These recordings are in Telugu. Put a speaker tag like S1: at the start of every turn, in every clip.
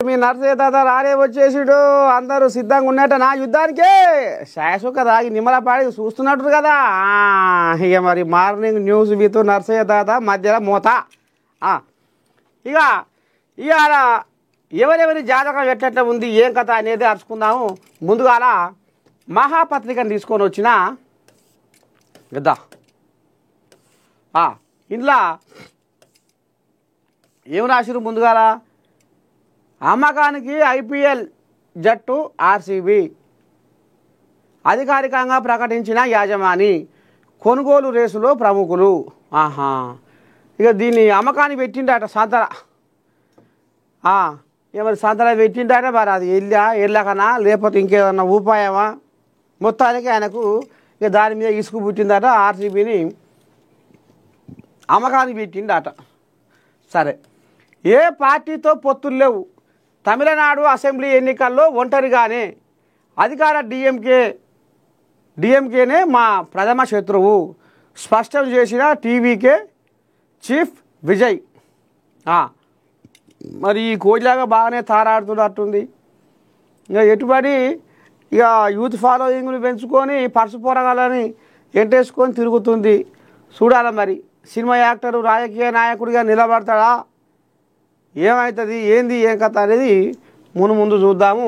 S1: మీ నర్సయ్య తాత రానే వచ్చేసిడు. అందరూ సిద్ధంగా ఉన్నట్ట నా యుద్ధానికే. శాశ్వత రాగి నిమ్మలపాడి చూస్తున్నట్టు కదా. ఇక మరి మార్నింగ్ న్యూస్ విత్ నర్సయ్య తాత మధ్యలో మూత. ఇక ఇవాళ ఎవరెవరి జాతకం ఎట్లెట్లా ఉంది ఏం కథ అనేది అరుచుకుందాము. ముందుగాల మహాపత్రికను తీసుకొని వచ్చిన గద్దా ఇంట్లో ఏం రాసిరు. ముందుగాల అమ్మకానికి ఐపీఎల్ జట్టు ఆర్సీబీ అధికారికంగా ప్రకటించిన యాజమాని, కొనుగోలు రేసులో ప్రముఖులు. ఇక దీన్ని అమ్మకాన్ని పెట్టిండట సంతల. మరి సంతల పెట్టిండట. మరి అది వెళ్ళకనా లేకపోతే ఇంకేదన్నా ఉపాయమా? మొత్తానికి ఆయనకు ఇక దాని మీద ఇసుకు పుట్టిందట. ఆర్సీబీని అమ్మకానికి పెట్టిండట. సరే, ఏ పార్టీతో పొత్తులు లేవు. తమిళనాడు అసెంబ్లీ ఎన్నికల్లో ఒంటరిగానే అధికార డిఎంకేనే మా ప్రథమ శత్రువు స్పష్టం చేసిన టీవీకే చీఫ్ విజయ్. మరి ఈ కోజ్లాగా బాగానే తారాడుతున్నట్టుంది. ఇక ఎటుబడి ఇక యూత్ ఫాలోయింగ్లు పెంచుకొని పర్సు పోరగాలని ఎంటేసుకొని తిరుగుతుంది. చూడాలి మరి సినిమా యాక్టరు రాజకీయ నాయకుడిగా నిలబడతాడా, ఏమవుతుంది, ఏంది ఏం కథ అనేది ముందు చూద్దాము.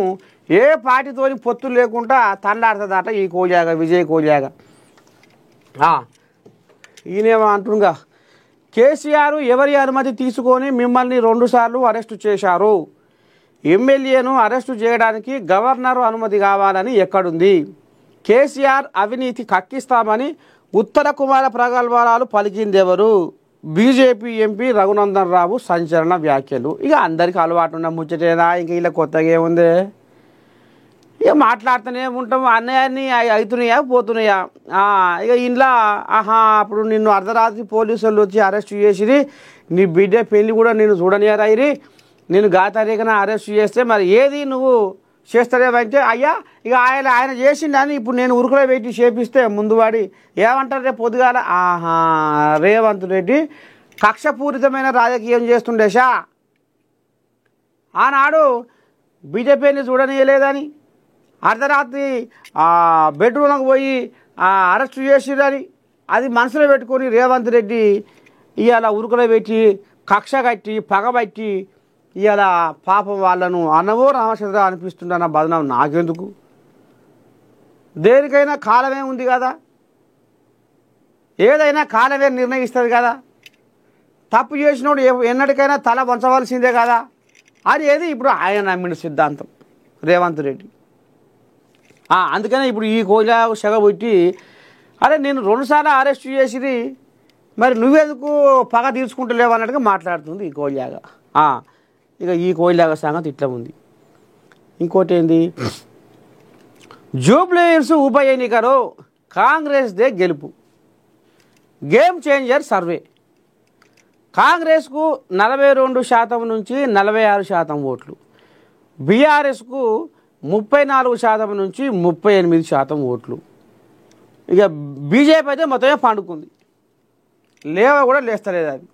S1: ఏ పార్టీతో పొత్తులు లేకుండా తండాడుతుందట ఈ కోజాగా, విజయ్ కోజాగా. ఈయనేమో అంటుండగా, కేసీఆర్ ఎవరి అనుమతి తీసుకొని మిమ్మల్ని 2 సార్లు అరెస్టు చేశారు. ఎమ్మెల్యేను అరెస్టు చేయడానికి గవర్నర్ అనుమతి కావాలని ఎక్కడుంది? కేసీఆర్ అవినీతి కక్కిస్తామని ఉత్తర కుమార ప్రగల్భాలు పలికిందెవరు? బీజేపీ ఎంపీ రఘునందన్ రావు సంచలన వ్యాఖ్యలు. ఇక అందరికీ అలవాటు ఉన్న ముచ్చటేనా, ఇంక ఇలా కొత్తగా ఏముంది? ఇక మాట్లాడుతూనే ఉంటాం. అన్నయాన్ని అవుతున్నాయా పోతున్నాయా? ఇక ఇంట్లో అప్పుడు నిన్ను అర్ధరాత్రి పోలీసు వాళ్ళు వచ్చి అరెస్ట్ చేసిరి, నీ బిడ్డ పెళ్ళి కూడా నిన్ను చూడనియరాయిరి, నేను తారీఖున అరెస్ట్ చేస్తే మరి ఏది నువ్వు చేస్తారేమంటే, అయ్యా ఇక ఆయన చేసిండని ఇప్పుడు నేను ఉరుకులో పెట్టి చేపిస్తే ముందు వాడి ఏమంటారు రేపు పొద్దుగాల? రేవంత్ రెడ్డి కక్షపూరితమైన రాజకీయం చేస్తుండేషా. ఆనాడు బీజేపీని చూడనీయలేదని, అర్ధరాత్రి బెడ్రూమ్లకు పోయి అరెస్ట్ చేసిరని అది మనసులో పెట్టుకొని రేవంత్ రెడ్డి ఇవాళ ఉరుకులో పెట్టి కక్ష కట్టి పగబట్టి ఇవాళ పాపం వాళ్ళను అన్నవో రామచంద్ర అనిపిస్తుందన్న బదనం నాకెందుకు? దేనికైనా కాలమే ఉంది కదా, ఏదైనా కాలమే నిర్ణయిస్తుంది కదా. తప్పు చేసినోడు ఎన్నటికైనా తల వంచవలసిందే కదా. అది ఏది ఇప్పుడు ఆయన నమ్మిన సిద్ధాంతం రేవంత్ రెడ్డి. అందుకనే ఇప్పుడు ఈ కోజా సెగబొట్టి, అరే నేను 2 సార్లు అరెస్ట్ చేసిరి, మరి నువ్వెందుకు పగ తీర్చుకుంటలేవు అన్నట్టుగా మాట్లాడుతుంది ఈ కోజాగా. ఇక ఈ కోయిలాగా సంగతి ఇట్లా ఉంది. ఇంకోటి ఏంది, జూబ్లీహిల్స్ ఉప ఎన్నికలో కాంగ్రెస్దే గెలుపు. Game changer survey. కాంగ్రెస్కు 42% నుంచి 46% ఓట్లు, బీఆర్ఎస్కు 34% నుంచి 38% ఓట్లు. ఇక బీజేపీ అయితే మొత్తమే పండుకుంది, లేవ కూడా లేస్తలేదు అది.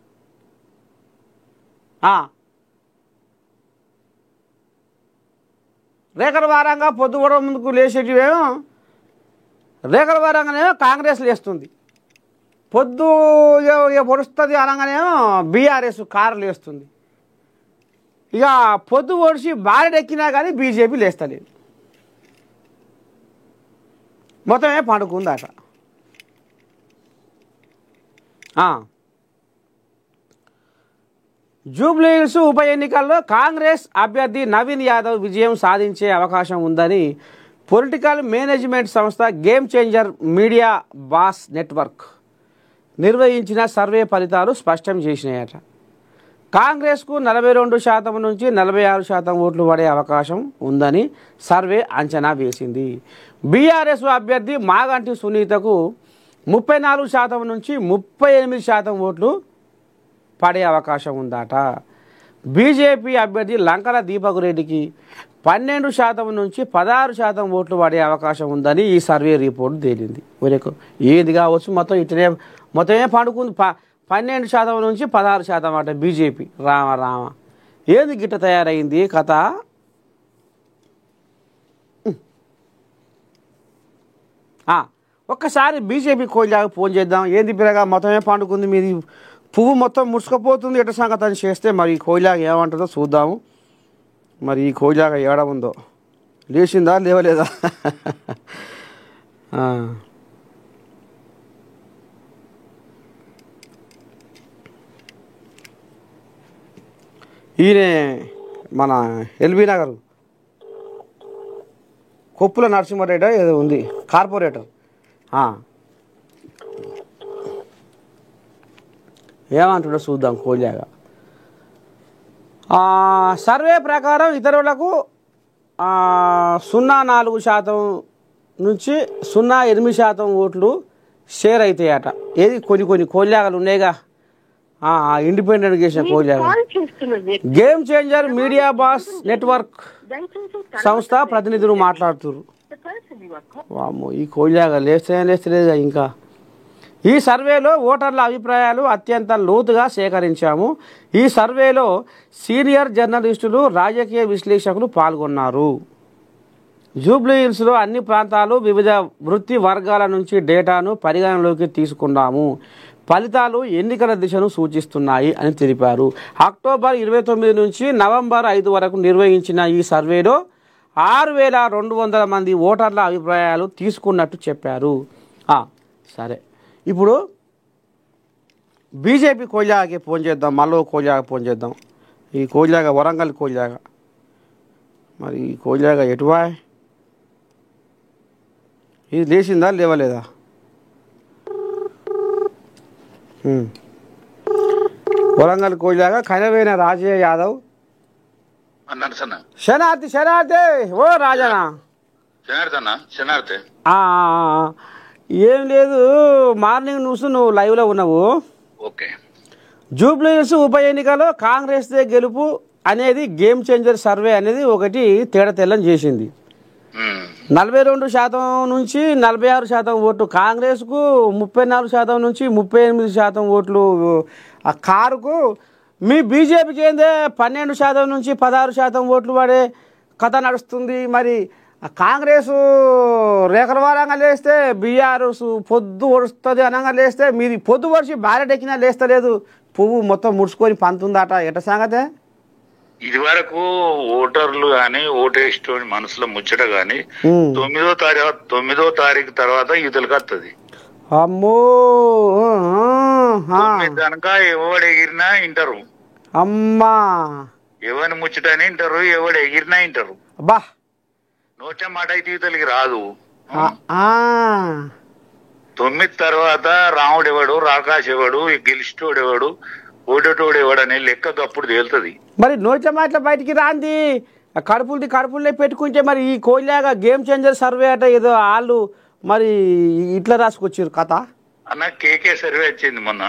S1: రేఖల వారంగా పొద్దుగొడవ ముందుకు లేచేటివేమో రేఖల వారంగానేమో కాంగ్రెస్ లేస్తుంది, పొద్దు పొడుస్తుంది అనగానేమో బీఆర్ఎస్ కారు లేస్తుంది. ఇక పొద్దు పొడిచి బారెడెక్కినా కానీ బీజేపీ లేస్తలేదు, మొత్తమే పండుకుందట. జూబ్లీహిల్స్ ఉప ఎన్నికల్లో కాంగ్రెస్ అభ్యర్థి నవీన్ యాదవ్ విజయం సాధించే అవకాశం ఉందని పొలిటికల్ మేనేజ్మెంట్ సంస్థ game changer media boss network నిర్వహించిన సర్వే ఫలితాలు స్పష్టం చేసినాయట. కాంగ్రెస్కు 42% నుంచి 46% ఓట్లు పడే అవకాశం ఉందని సర్వే అంచనా వేసింది. బీఆర్ఎస్ అభ్యర్థి మాగంటి సునీతకు 34% నుంచి 38% ఓట్లు పడే అవకాశం ఉందట. బీజేపీ అభ్యర్థి లంకల దీపక్ రెడ్డికి 12% నుంచి 16% ఓట్లు పడే అవకాశం ఉందని ఈ సర్వే రిపోర్ట్ తేలింది. ఏది కావచ్చు, మొత్తమే పండుకుంది. 12% నుంచి 16% అట బీజేపీ. రామ ఏది గిట్ట తయారైంది కథ? ఒక్కసారి బీజేపీ కోయిలాగా ఫోన్ చేద్దాం. ఏంది పిల్లగా మొత్తమే పండుకుంది, మీది పువ్వు మొత్తం ముడుచుకపోతుంది, ఎట సంగతి అని చేస్తే మరి ఈ కోయిలాగా ఏమంటుందో చూద్దాము. మరి ఈ కోయిలాగా ఏడ ఉందో, లేచిందా లేవలేదా? ఈయన మన ఎల్బీ నగర్ కొప్పుల నరసింహారెడ్డి ఏదో ఉంది, కార్పొరేటర్. ఏమంటాడో చూద్దాం కోయిలాగా. సర్వే ప్రకారం ఇతరులకు 0.4% నుంచి 0.8% ఓట్లు షేర్ అవుతాయట. ఏది కొన్ని కోయిలాగలు ఉన్నాయిగా, ఇండిపెండెంట్ చేసిన కోయిలాగా. Game changer media boss network సంస్థ ప్రతినిధులు మాట్లాడుతున్నారు. వామ్మో, ఈ కోయిలాగా లేస్తలేదుగా ఇంకా. ఈ సర్వేలో ఓటర్ల అభిప్రాయాలు అత్యంత లోతుగా సేకరించాము. ఈ సర్వేలో సీనియర్ జర్నలిస్టులు, రాజకీయ విశ్లేషకులు పాల్గొన్నారు. జూబ్లీ హిల్స్లో అన్ని ప్రాంతాలు, వివిధ వృత్తి వర్గాల నుంచి డేటాను పరిగణలోకి తీసుకున్నాము. ఫలితాలు ఎన్నికల దిశను సూచిస్తున్నాయి అని తెలిపారు. అక్టోబర్ 29 నుంచి నవంబర్ 5 వరకు నిర్వహించిన ఈ సర్వేలో 6,200 మంది ఓటర్ల అభిప్రాయాలు తీసుకున్నట్టు చెప్పారు. సరే, ఇప్పుడు బీజేపీ కోయిలాగే ఫోన్ చేద్దాం. మళ్ళీ కోయిలాగా ఫోన్ చేద్దాం. ఈ కోయిలాగా వరంగల్ కోయిలాగా. మరి ఈ కోయిలాగా ఎటువా, ఇది లేచిందా లేవలేదా? వరంగల్ కోయిలాగా కనవేన రాజయ్య యాదవ్. శనార్థి ఓ రాజనా. ఏం లేదు, మార్నింగ్ న్యూస్ నువ్వు లైవ్లో ఉన్నావు. జూబ్లీ హిల్స్ ఉప ఎన్నికలో కాంగ్రెస్దే గెలుపు అనేది గేమ్ చేంజర్ సర్వే అనేది ఒకటి తేడా తెల్లని చేసింది. 42% నుంచి 46% ఓట్లు కాంగ్రెస్కు, 34% నుంచి 38% ఓట్లు ఆ కారుకు. మీ బీజేపీకి ఏందే 12% నుంచి 16% ఓట్లు పడే కథ నడుస్తుంది. మరి కాంగ్రెస్ రేఖరవారంగా లేస్తే, బీఆర్ఎస్ పొద్దు ఒడుస్తుంది అనగా లేస్తే, మీది పొద్దు ఒడిచి బ్యాలెట్ ఎక్కినా లేస్తలేదు, పువ్వు మొత్తం ముడుచుకొని పంతుందట. ఎట సంగతే?
S2: ఇది వరకు ఓటర్లు గాని, ఓటేసిన మనసులో ముచ్చట గాని 9వ తారీఖు తర్వాత ఇతలకు వస్తుంది.
S1: అమ్మో,
S2: కనుక ఎవడు ఎగిరినా ఇంటారు.
S1: అమ్మా,
S2: ఎవరిని ముచ్చటని ఇంటారు, ఎవడు ఎగిరినా ఇంటారు.
S1: అబ్బా,
S2: నోట మాట అయితే ఇతలకి రాదు.
S1: 9
S2: తర్వాత రాముడు ఎవడు, రాకాశ్ ఎవడు, గెలిచిటోడు ఎవడు, ఓటేటోడు ఎవడు అనే లెక్క అప్పుడు తేలుతుంది.
S1: మరి నోట్ల మాటల బయటికి రాంది, కడుపులే పెట్టుకుంటే మరి ఈ కోయిలాగా గేమ్ చేంజర్ సర్వే అట ఏదో వాళ్ళు మరి ఇట్లా రాసుకొచ్చారు కథ.
S2: అన్న కేకే సర్వే వచ్చింది మొన్న.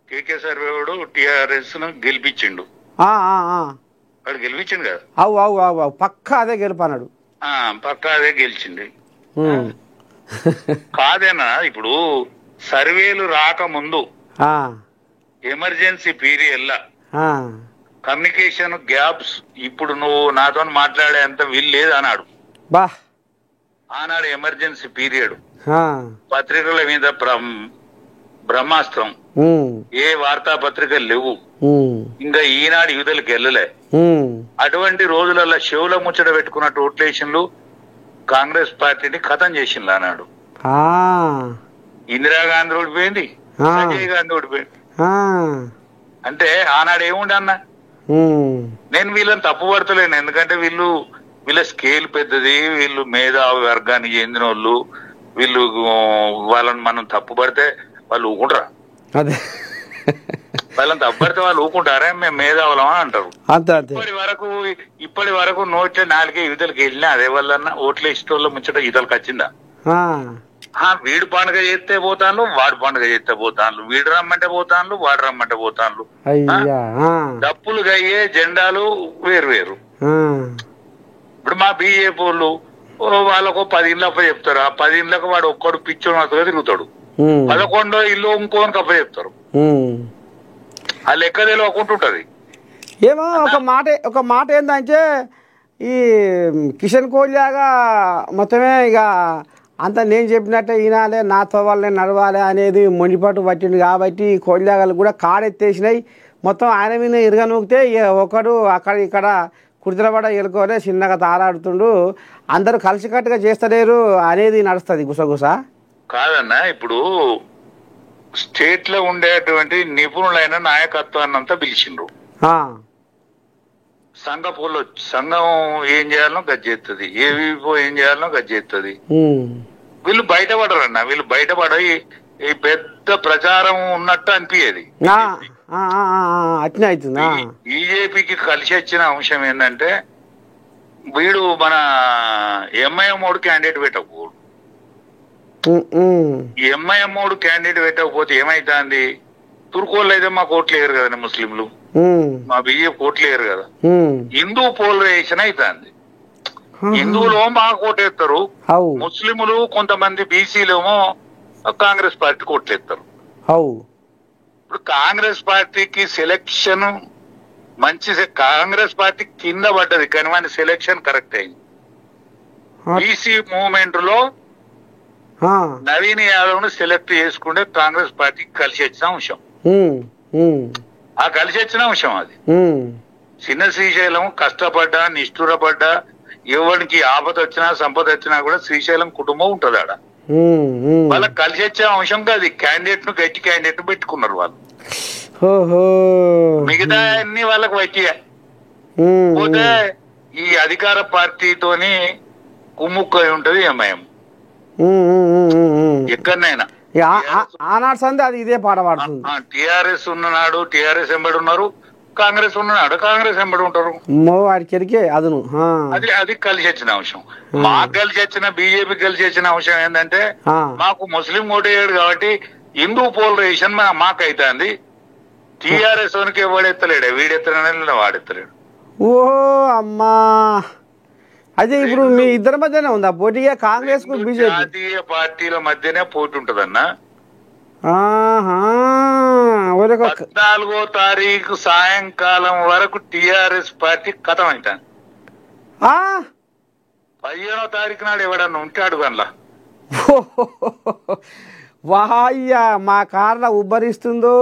S2: కేకే సర్వే వాడు టిఆర్ఎస్ గెలిపించిండు. వాడు గెలిపించిండు కదా.
S1: అవు పక్కా అదే గెలిపన్నాడు.
S2: పక్కా అదే గెలిచింది. కాదేనా, ఇప్పుడు సర్వేలు రాకముందు ఎమర్జెన్సీ పీరియడ్ కమ్యూనికేషన్ గ్యాప్స్, ఇప్పుడు నువ్వు నాతో మాట్లాడేంత వీలు లేదు అన్నాడు. ఆనాడు ఎమర్జెన్సీ పీరియడ్, పత్రికల మీద బ్రహ్మాస్త్రం, ఏ వార్తా పత్రికలు లేవు, ఇంకా ఈనాడు యువతలకు వెళ్ళలే. అటువంటి రోజులలో శివుల ముచ్చట పెట్టుకున్నట్టు ఓట్లేషన్లు కాంగ్రెస్ పార్టీని ఖతం చేసింది అన్నాడు. ఇందిరాగాంధీ ఓడిపోయింది, సంజయ్ గాంధీ ఓడిపోయింది. అంటే ఆనాడు ఏముండే అన్న, నేను వీళ్ళని తప్పు పడతలేను, ఎందుకంటే వీళ్ళ స్కేల్ పెద్దది, వీళ్ళు మేధావి వర్గానికి చెందిన వాళ్ళు, వీళ్ళు వాళ్ళని మనం తప్పు పడితే వాళ్ళు ఊకుంటారా? వాళ్ళని తప్పు పడితే వాళ్ళు ఊకుంటారా? మేము మేధావులం అని అంటారు. ఇప్పటి వరకు 104 యువతలకు వెళ్ళినా అదే వల్ల ఓట్లు ఇష్టోళ్ళ ముచ్చట యువతలకు వచ్చిందా? వీడు పండుగ చేస్తే పోతాను, వాడు పండుగ చేస్తే పోతాను, వీడు రమ్మంటే పోతాను, వాడు రమ్మంటే పోతాను. డప్పులు అయ్యే జెండాలు వేరు వేరు. ఇప్పుడు మా బీజేపీ వాళ్ళు వాళ్ళకు 10 ఇళ్ళు అప్ప చెప్తారు. ఆ 10 ఇళ్ళకు వాడు ఒక్కడు పిచ్చోడు మాత్రమే తిరుగుతాడు. 11వ ఇల్లు ఇంకోనికి అప్ప చెప్తారు. ఆ లెక్క తెలియకుంటుంటది.
S1: ఏమో ఒక మాట ఏంటంటే ఈ కిషన్ కోహ్లీగా మొత్తమే ఇక అంత నేను చెప్పినట్టే వినాలి నాతో వాళ్ళని నడవాలి అనేది మొండిపట్టు పట్టింది కాబట్టి కోహ్లీగాలు కూడా కాడెత్తేసినాయి మొత్తం ఆయన మీద ఇరగనూకితే ఒకడు అక్కడ ఇక్కడ కుర్తిరబడ ఎలుకోలే చిన్నగా తారాడుతుండు అందరూ కలిసికట్టుగా చేస్తలేరు అనేది నడుస్తుంది గుసగుస
S2: కాదన్నా. ఇప్పుడు స్టేట్ లో ఉండేటువంటి నిపుణులైన నాయకత్వాన్ని అంతా పిలిచిండ్రు. సంఘం ఏం చేయాలనో గజ్జెత్తది, ఏవీపో ఏం చేయాలనో గజ్జెత్తది. వీళ్ళు బయటపడరన్న, వీళ్ళు బయటపడి ఈ పెద్ద ప్రచారం ఉన్నట్టు అనిపించేది. బీజేపీకి కలిసి వచ్చిన అంశం ఏంటంటే వీడు మన ఎంఐఎం మోడు క్యాండిడేట్ పెట్టకపోడు. ఎంఐఎం మోడు క్యాండిడేట్ పెట్టకపోతే ఏమైతుంది? తుర్కోళ్ళు అయితే మాకు ఓట్లు వేయరు కదండి, ముస్లింలు మా బీజేపీ ఓట్లు వేయరు కదా. హిందూ పోలరైజేషన్ అవుతుంది. హిందువులు మాకు ఓటేస్తారు, ముస్లింలు కొంతమంది బీసీలేమో కాంగ్రెస్ పార్టీకి ఓట్లేస్తారు. ఇప్పుడు కాంగ్రెస్ పార్టీకి సెలక్షన్ మంచి, కాంగ్రెస్ పార్టీ కింద పడ్డది కానీ మన సెలక్షన్ కరెక్ట్ అయింది. బీసీ మూవ్మెంట్ లో నవీన్ యాదవ్ ను సెలెక్ట్ చేసుకుంటే కాంగ్రెస్ పార్టీకి కలిసి వచ్చిన అంశం. ఆ కలిసి వచ్చిన అంశం అది. చిన్న శ్రీశైలం కష్టపడ్డా నిష్ఠురపడ్డా ఎవరికి ఆపద వచ్చినా సంపద వచ్చినా కూడా శ్రీశైలం కుటుంబం ఉంటది ఆడ. వాళ్ళకి కలిసి వచ్చే అంశం కాదు. క్యాండిడేట్ ను గట్టి క్యాండిడేట్ ను పెట్టుకున్నారు వాళ్ళు. మిగతా అన్ని వాళ్ళకి వచ్చిగా పోతే ఈ అధికార పార్టీతోని కుమ్ముక్కై ఉంటది ఎంఐఎం ఎక్కడనైనా.
S1: ఆనాడు సంది అది ఇదే పాట పాడుతుంది.
S2: టిఆర్ఎస్ ఉన్ననాడు టిఆర్ఎస్ ఎంబడి ఉన్నారు, కాంగ్రెస్ ఉన్ననాడు కాంగ్రెస్ ఎంబడి ఉంటారు. అది కలిసి వచ్చిన అంశం. మాకు కలిసి వచ్చిన బీజేపీ కలిసి వచ్చిన అంశం ఏంటంటే మాకు ముస్లిం ఓటేయడు కాబట్టి హిందూ పోలరైజేషన్ మాకు అవుతుంది. టిఆర్ఎస్ వనికి ఎవడెత్తలేడు, వీడెత్తలేడు వాడెత్తలేడు.
S1: ఓ అమ్మా, అదే ఇప్పుడు మీ ఇద్దరి మధ్యనే ఉందా పోటీగా? కాంగ్రెస్ కు బీజేపీ
S2: జాతీయ పార్టీల మధ్యనే పోటీ ఉంటదన్నా.
S1: 14వ
S2: తారీఖు సాయంకాలం వరకు టిఆర్ఎస్ పార్టీ కథం అవుతాను. 15వ తారీఖు నాడు ఎవడన్నా ఉంటాడు కల్లా.
S1: వాయ్యా, మా కారులో ఉబ్బరిస్తుందో,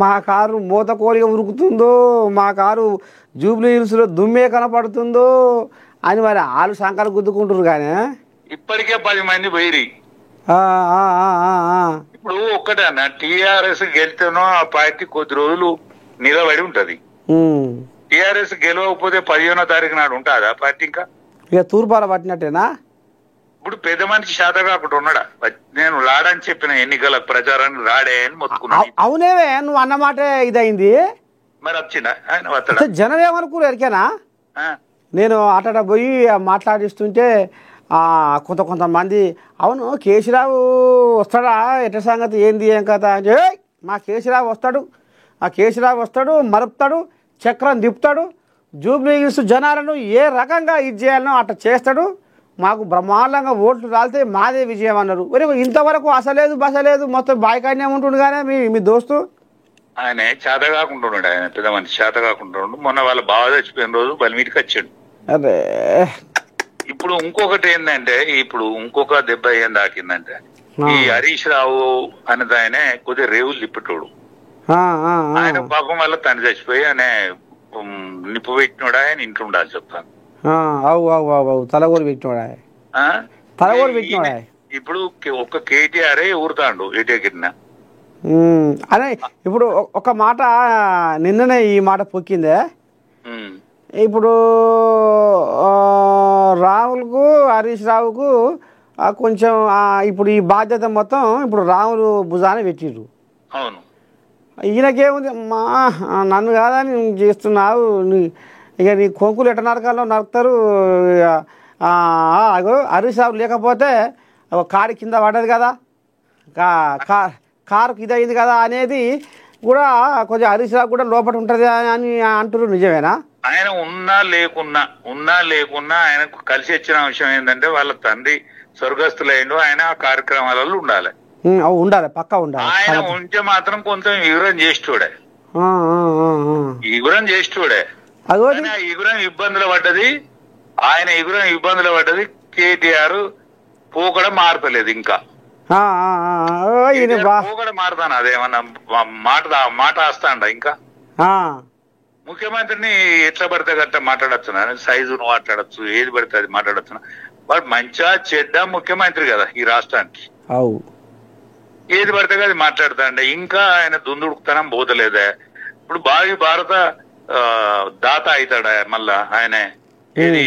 S1: మా కారు మూత కోరిగా ఉరుకుతుందో, మా కారు జూబ్లీ హిల్స్ లో దుమ్మే కనపడుతుందో అని మరి ఆలు సంకలు గుద్దుకుంటారు. కానీ
S2: ఇప్పటికే 10 మంది పోయిరి. ఇప్పుడు ఒక్కటన్నా టిఆర్ఎస్ గెలితేనో ఆ పార్టీ కొద్ది రోజులు నిలబడి ఉంటది. టిఆర్ఎస్ గెలవకపోతే 15వ తారీఖు నాడు ఉంటుందా పార్టీ? ఇంకా
S1: ఇక తూర్పాల పట్టినట్టేనా?
S2: ఇప్పుడు పెద్ద మనిషి శాత కాకుండా ఉన్నాడా? నేను రాడని చెప్పిన ఎన్నికల ప్రచారాన్ని రాడే అని మొత్తుకున్నా.
S1: అవునేవే, నువ్వు అన్నమాట ఇదైంది.
S2: మరి వచ్చిందా ఆయన వస్తాడా?
S1: జనం ఏమనుకోరు ఎరికేనా? నేను అట పోయి మాట్లాడిస్తుంటే కొంతమంది అవును కేసీరావు వస్తాడా, ఎట్ట సంగతి ఏంది ఏం కథ అంటే, మా కేసీరావు వస్తాడు మరుపుతాడు, చక్రం తిప్పుతాడు, జూబ్లీ హిల్స్ జనాలను ఏ రకంగా ఇది చేయాలనో అట్లా చేస్తాడు, మాకు బ్రహ్మాండంగా ఓట్లు రాలితే మాదే విజయం అన్నారు. ఇంతవరకు అసలేదు బసలేదు మొత్తం బాయికాడనే ఉంటుండు. కానీ మీ దోస్తు
S2: ఆయన చేత కాకుండా ఉన్నాడు. ఆయన పెద్ద మనిషి చేత కాకుండా ఉండు. మొన్న వాళ్ళ బావ చచ్చిపోయిన రోజు బలిమీటికి వచ్చాడు.
S1: అదే
S2: ఇప్పుడు ఇంకొకటి ఏంటంటే, ఇప్పుడు ఇంకొక దెబ్బ ఏం దాకిందంటే, ఈ హరీష్ రావు అనేది ఆయన కొద్దిగా రేవులు తిప్పేటోడు. ఆయన పాపం వల్ల తండ్రి చచ్చిపోయి ఆయన నిప్పు పెట్టినోడా, ఆయన ఇంట్లో ఉండాలి చెప్తాను. ఇప్పుడు ఒక కేటీఆర్ ఊరుతాండు ఎటెకిన.
S1: అదే ఇప్పుడు ఒక మాట నిన్ననే ఈ మాట పొక్కిందే. ఇప్పుడు రాహుల్కు హరీష్ రావుకు కొంచెం ఇప్పుడు ఈ బాధ్యత మొత్తం ఇప్పుడు రాహుల్ భుజాన పెట్టిర్రు.
S2: అవును,
S1: ఈయనకేముంది, మా నన్ను కాదని నువ్వు చేస్తున్నావు, ఇక నీ కొంకులు ఎట్ట నరకాలో నరుకుతారు. హరీష్ రావు లేకపోతే కారు కింద పడ్డది కదా, కారుకి ఇది అయింది కదా అనేది కూడా కొంచెం హరీష్ రావు కూడా లోపల ఉంటుంది అని అంటున్నారు. నిజమేనా?
S2: ఆయన ఉన్నా లేకున్నా ఆయనకు కలిసి వచ్చిన విషయం ఏంటంటే, వాళ్ళ తండ్రి స్వర్గస్థులైండు, ఆయన ఆ కార్యక్రమాలలో ఉండాలి.
S1: ఉండాలి, పక్కా ఉండాలి.
S2: ఆయన ఉంటే మాత్రం కొంచెం వివరం చేసేటోడే. ఇగురం చేసేటోడే. ఇగురం ఇబ్బందులు పడ్డది, ఆయన ఇగురం ఇబ్బందులు పడ్డది. కేటీఆర్ పోకడ మారతలేదు ఇంకా, పోకడ మారతాను. అదేమన్నా మాట వస్తాండ ఇంకా. ముఖ్యమంత్రిని ఎట్లా పడితే గట్ట మాట్లాడచ్చు, సైజును మాట్లాడచ్చు, ఏది పడితే అది మాట్లాడచ్చు. వాడు మంచిగా చెడ్డ ముఖ్యమంత్రి కదా ఈ రాష్ట్రానికి. ఏది పడితే అది మాట్లాడతాండే. ఇంకా ఆయన దుందుడుకుతనం పోతలేదా? ఇప్పుడు భారత దాత అవుతాడా మళ్ళా ఆయన? ఏది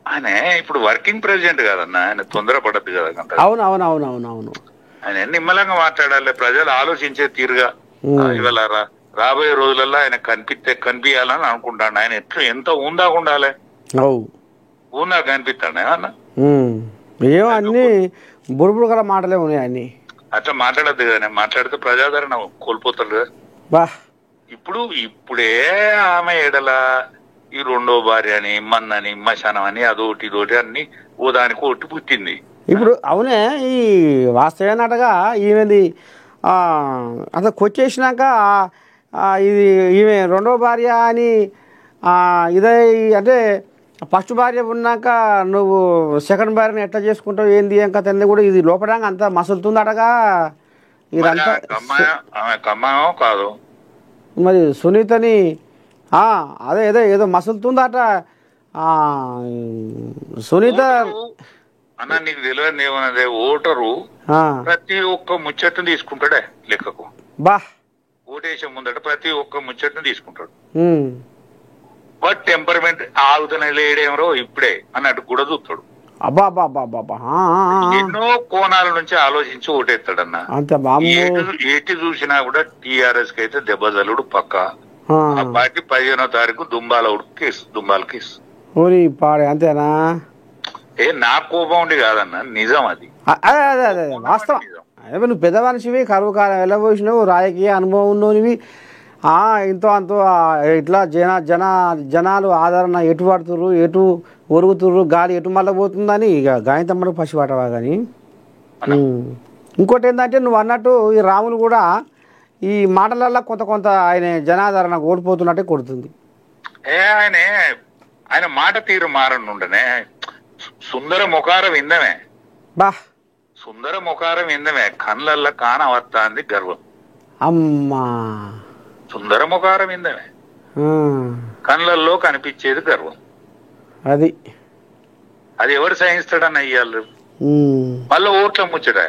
S2: ఆయన ఇప్పుడు వర్కింగ్ ప్రెసిడెంట్ కదన్నా, ఆయన తొందరపడద్దు కదా.
S1: అవునవునవునవునవును,
S2: ఆయన నిమ్మలంగా మాట్లాడాలి. ప్రజలు ఆలోచించే తీరుగా ఇవాళ రాబోయే రోజులలో ఆయన కనిపించాలని అనుకుంటాడు. ఆయన ఎంత ఉందా ఉండాలి, ఉందా కనిపిస్తాడు అన్న.
S1: ఏమో అన్ని బుడుబుడు గల మాటలే ఉన్నాయి అన్ని.
S2: అట్లా మాట్లాడద్దు కదా, మాట్లాడితే ప్రజాదరణ కోల్పోతారు కదా. ఇప్పుడే ఆమె ఎడల ఈ రెండో భార్య అని మన్నని మశానం అని అదోటి ఇదోటి అన్ని ఓ దానికి ఒకటి పుట్టింది.
S1: ఇప్పుడు అవునే ఈ వాస్తవేనటగా ఈమెది అసలు కొచ్చేసినాక ఇది ఈమె రెండో భార్య అని ఇదే అంటే ఫస్ట్ భార్య ఉన్నాక నువ్వు సెకండ్ భార్యని ఎట్లా చేసుకుంటావు ఏంది ఇంకా తండ్రి కూడా ఇది లోపడంగా అంతా మసులుతుందటగా ఇదంతా.
S2: కాదు
S1: మరి సునీతని అదే ఏదో ఏదో మసులుతుందట సునీత
S2: అన్న. నీకు తెలియదు ఏమన్నదే, ఓటరు ప్రతి ఒక్క ముచ్చట్ను తీసుకుంటాడే లెక్కకు. ఓటేసే ముందట ప్రతి ఒక్క ముచ్చట్ను తీసుకుంటాడు. బట్ టెంపర్మెంట్ ఆగుతనే లేడేమరో ఇప్పుడే అన్నట్టు కూడా చూస్తాడు. ఎన్నో కోణాల నుంచి ఆలోచించి ఓటేస్తాడన్న. ఎటు చూసినా కూడా టీఆర్ఎస్ కి అయితే దెబ్బజల్లుడు పక్క. ఆ పార్టీ 15వ తారీఖు దుంబాల కేసు
S1: అంతేనా?
S2: నా కోపం ఉండి కాదన్న, నిజం అది.
S1: అదే వాస్తవం. నువ్వు పెద్ద మనిషివి, కరువు కాలం వెళ్ళబోసినావు, రాజకీయ అనుభవం ఉన్నోనివి. ఇంతో అంతో ఇట్లా జనాలు ఆదరణ ఎటు పడుతుర్రు, ఎటు ఒరుగుతుర్రు, గాలి ఎటు మళ్ళీ పోతుందని ఇక గాయంతమ్మడు పసిపడవా. కానీ ఇంకోటి ఏంటంటే నువ్వు అన్నట్టు ఈ రాములు కూడా ఈ మాటలల్లో కొంత ఆయన జనాదరణ ఓడిపోతున్నట్టే కొడుతుంది.
S2: ఆయన మాట తీరు మారనుండనే. సుందర ముఖారం ఇందమే, సుందర ముఖారం ఇందమే, కళ్ళల్లో కానవత్తాంది గర్వం.
S1: అమ్మా
S2: సుందర ముఖారం ఇందమే, కళ్ళల్లో కనిపించేది గర్వం.
S1: అది
S2: ఎవరు సహిస్తాడన్న ఇయ్యాలి. మళ్ళీ ఓట్ల ముచ్చట,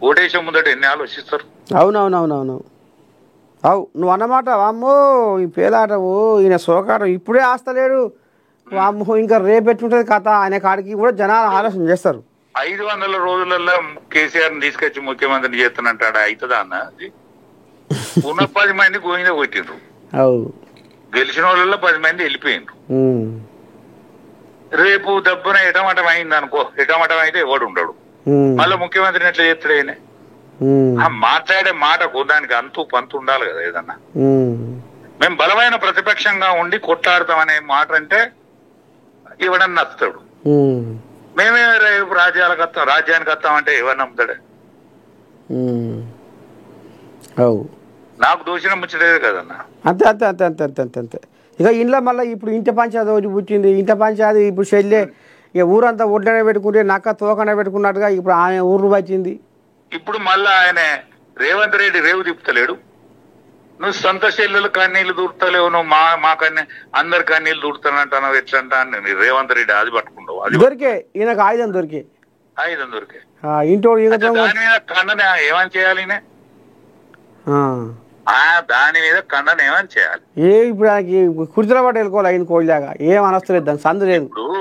S2: ఓటేసే ముందట ఎన్ని ఆలోచిస్తారు.
S1: అవునవునవునవును. నువ్వు అన్నమాట వామ్మో ఈ పేలాటవు ఈయన సోకాటం ఇప్పుడే ఆస్తలేడు వామ్మో ఇంకా రేపెట్టుంటది కథ ఆయన కాడికి కూడా జనాలు ఆలోచన చేస్తారు.
S2: 500 రోజులలో కేసీఆర్ తీసుకొచ్చి ముఖ్యమంత్రిని చేస్తానంటాడు. అవుతుందా అన్న? ఉన్న 10 మంది గోయింద కొట్టిండ్రు, గెలిచిన వాళ్ళలో 10 మంది వెళ్ళిపోయిండ్రు. రేపు దెబ్బన ఎటమటం అయింది అనుకో, ఎటమటం అయితే ఎవడు ఉండడు. మళ్ళీ ముఖ్యమంత్రిని ఎట్లా చేస్తాడు ఆయన? మాట్లాడే మాటకు దానికి అంతు పంతు ఉండాలి కదా. ఏదన్నా మేము బలమైన ప్రతిపక్షంగా ఉండి కొట్లాడతాం అనే మాట అంటే ఇవ్వడం నచ్చుతాడు. మేమే రేపు రాజ్యానికి వస్తాం అంటే ఎవరు నమ్ముతాడే? నాకు దోషిన ముచ్చలేదు కదన్నా.
S1: అంతే అంతే అంతే అంతే అంతే అంతే అంతే ఇక ఇంట్లో మళ్ళీ ఇప్పుడు ఇంటి పంచాయతీ రోజు పుట్టింది. ఇంటి పంచాయతీ ఇప్పుడు చెల్లె ఇక ఊరంతా ఒడ్డనే పెట్టుకుంటే నక్క తోకనే పెట్టుకున్నట్టుగా ఇప్పుడు ఆమె ఊరు వచ్చింది.
S2: ఇప్పుడు మళ్ళా ఆయన రేవంత్ రెడ్డి రేవు తిప్పుతలేడు. నువ్వు సొంత చెల్లెలు కన్నీళ్లు దూరుతలేవు, నువ్వు మా కన్నీ అందరు కన్నీళ్లు దూరుతానంటావు. ఎట్లా అంటా రేవంత్ రెడ్డి అది పట్టుకుంటావు. అది
S1: దొరికే ఈయనకు ఆయుధం దొరికే
S2: ఇంటోడు దాని మీద ఖండన ఏమని చేయాలి? దాని మీద ఖండన ఏమని చేయాలి?
S1: ఇప్పుడు ఆయనకి కుర్చీల పట్టు వెళ్ళుకోవాలి. ఆయన కోళ్ళగా ఏం అనస్తలేదు, దాని సందు లేదు.
S2: ఇప్పుడు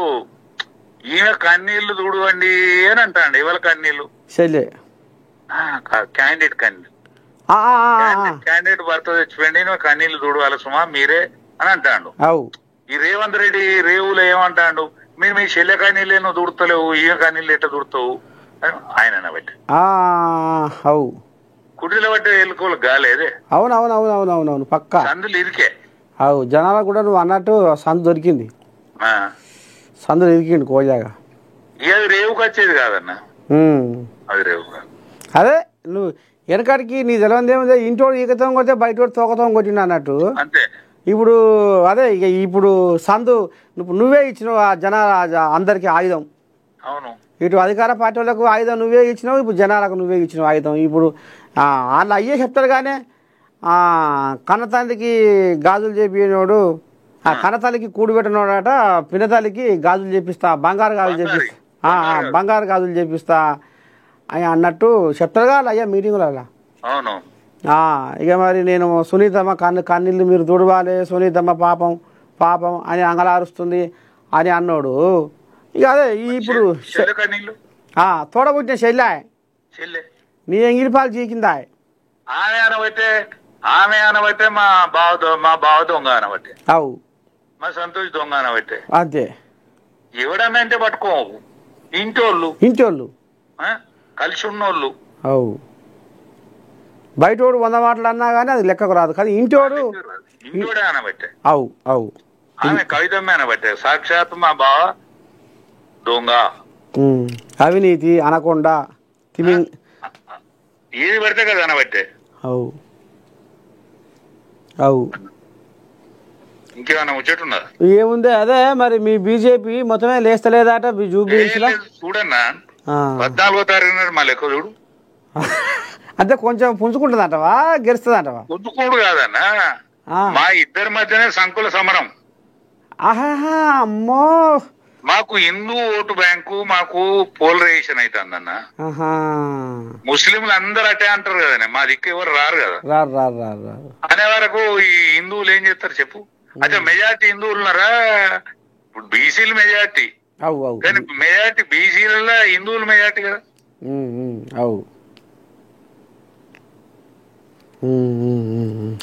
S2: ఈయన కన్నీళ్లు దూడువండి అని అంటాండి. ఇవాళ కన్నీళ్లు
S1: చెల్లె
S2: క్యాండిడేట్ క్యాండిడేట్ భర్త తెచ్చిపోయింది, నువ్వు కన్నీళ్లు దూడవాలి సుమా మీరే అని అంటాడు. ఈ రేవంత్ రెడ్డి రేవులో ఏమంటాడు? మీరు మీ చెల్లె కన్నీళ్ళే నువ్వు దూడతలేవు, ఈయన కన్నీళ్ళు ఎట్లా దూడతావు అని ఆయన బట్టి కుడిలో బట్టి వెళ్ళుకోవాలి గాలేదే.
S1: అవునవునవునవునవునవును పక్క
S2: సందులు ఇరికే.
S1: జనాలకు కూడా నువ్వు అన్నట్టు సందు దొరికింది, సందులు ఇరికిండు కోజాగా.
S2: అది రేవుకి వచ్చేది కాదన్న, అది రేవు కాదు.
S1: అదే నువ్వు వెనకడికి నీ తెలవందేముంది, ఇంటోడు ఈకతో కొడితే బయటోడు తోకతో కొట్టిండు అన్నట్టు.
S2: అంతే.
S1: ఇప్పుడు అదే ఇక ఇప్పుడు సందు నువ్వే ఇచ్చినావు ఆ అందరికి ఆయుధం.
S2: అవును.
S1: ఇటు అధికార పార్టీ వాళ్ళకు ఆయుధం నువ్వే ఇచ్చినావు, ఇప్పుడు జనాలకు నువ్వే ఇచ్చినావు ఆయుధం. ఇప్పుడు వాళ్ళు అయ్యే చెప్తారు కానీ కన్నతల్లికి గాజులు చేపినోడు, కన్నతల్లికి కూడు పెట్టినోడట పినతల్లికి గాజులు చేపిస్తా, బంగారు గాజులు చేపిస్తా, బంగారు గాజులు చేపిస్తా అని అన్నట్టు చెప్తారు కదా అయ్యా మీటింగులలో.
S2: అవును.
S1: ఇక మరి నేను సునీతమ్మ కన్నీళ్ళు మీరు తుడవాలి, సునీతమ్మ పాపం పాపం అని అంగలారుస్తుంది అని అన్నాడు. ఇక అదే ఇప్పుడు తోడబుట్టిన చెల్లె నీ ఎంగిలిపాలు చీకిందా?
S2: ఆమె అనబట్టే మా బావ దొంగ అనబట్టే,
S1: అవు
S2: మా సంతోష్ దొంగ అనబట్టే.
S1: అంతే.
S2: ఎవడన్నా అంటే పట్టుకోవు, ఇంటోళ్ళు కలిసి ఉన్నోళ్ళు.
S1: అవు బయటోడు 100 మాటలు అన్నా కానీ అది లెక్కకు రాదు, కానీ ఇంటోడే
S2: అనబట్టే.
S1: అవు అవు
S2: ఆమె కవితమ్మే అనబట్టే. సాక్షాత్ మా బావ దొంగ,
S1: అవినీతి అనకుండా
S2: ఏది పడితే కదా అనబట్టే.
S1: అవు అవు
S2: ఇంకేమైనా ముచ్చట్టున్నదా?
S1: ఏముంది అదే మరి మీ బీజేపీ మొత్తమే లేస్తలేదట
S2: చూడన్నా. 14వ తారీఖు నాడు మా లెక్క చూడు.
S1: అంటే కొంచెం పుంజుకుంటుందంటవా గెలుస్తుందంటవా?
S2: పుంజుకోడు కాదన్నా, మా ఇద్దరి మధ్యనే సంకుల సమరం.
S1: ఆహా అమ్మో,
S2: మాకు హిందూ ఓటు బ్యాంకు, మాకు పోలరైజేషన్ అవుతుందన్న. ముస్లింలు అందరు అటే అంటారు కదనే, మా దిక్కు ఎవరు రారు కదా. అనే వరకు ఈ హిందువులు ఏం చేస్తారు చెప్పు? అదే మెజార్టీ హిందువులు ఉన్నారా? ఇప్పుడు బీసీలు మెజార్టీ, కానీ మెజార్టీ బీసీలలో హిందువులు మెజార్టీ కదా.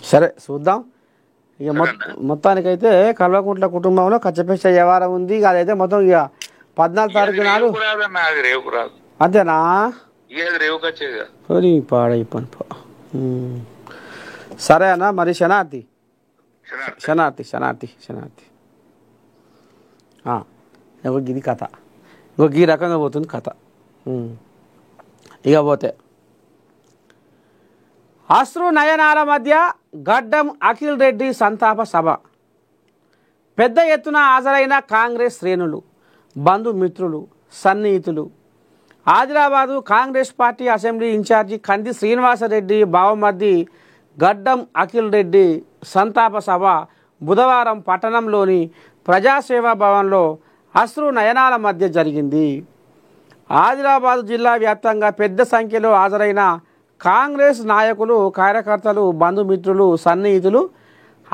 S1: సరే చూద్దాం. ఇక మొత్తానికైతే కల్వకుంట్ల కుటుంబంలో కచ్చపెచ్చ వ్యవహారం ఉంది. అదైతే మొత్తం ఇక 14వ తారీఖు నాడు అంతేనా? పాడైపోయి. సరే అన్న మరి శనార్థి ఇది కథ. ఈ రకంగా పోతుంది కథ. ఇక పోతే అశ్రు నయనాల మధ్య గడ్డం అఖిల్ రెడ్డి సంతాప సభ. పెద్ద ఎత్తున హాజరైన కాంగ్రెస్ శ్రేణులు, బంధుమిత్రులు, సన్నిహితులు. Adilabad Congress party assembly incharge Kandi Srinivasa Reddy బావమర్ది గడ్డం అఖిల్ రెడ్డి సంతాప సభ బుధవారం పట్టణంలోని ప్రజాసేవా భవన్లో అశ్రు నయనాల మధ్య జరిగింది. ఆదిలాబాదు జిల్లా వ్యాప్తంగా పెద్ద సంఖ్యలో హాజరైన కాంగ్రెస్ నాయకులు, కార్యకర్తలు, బంధుమిత్రులు, సన్నిహితులు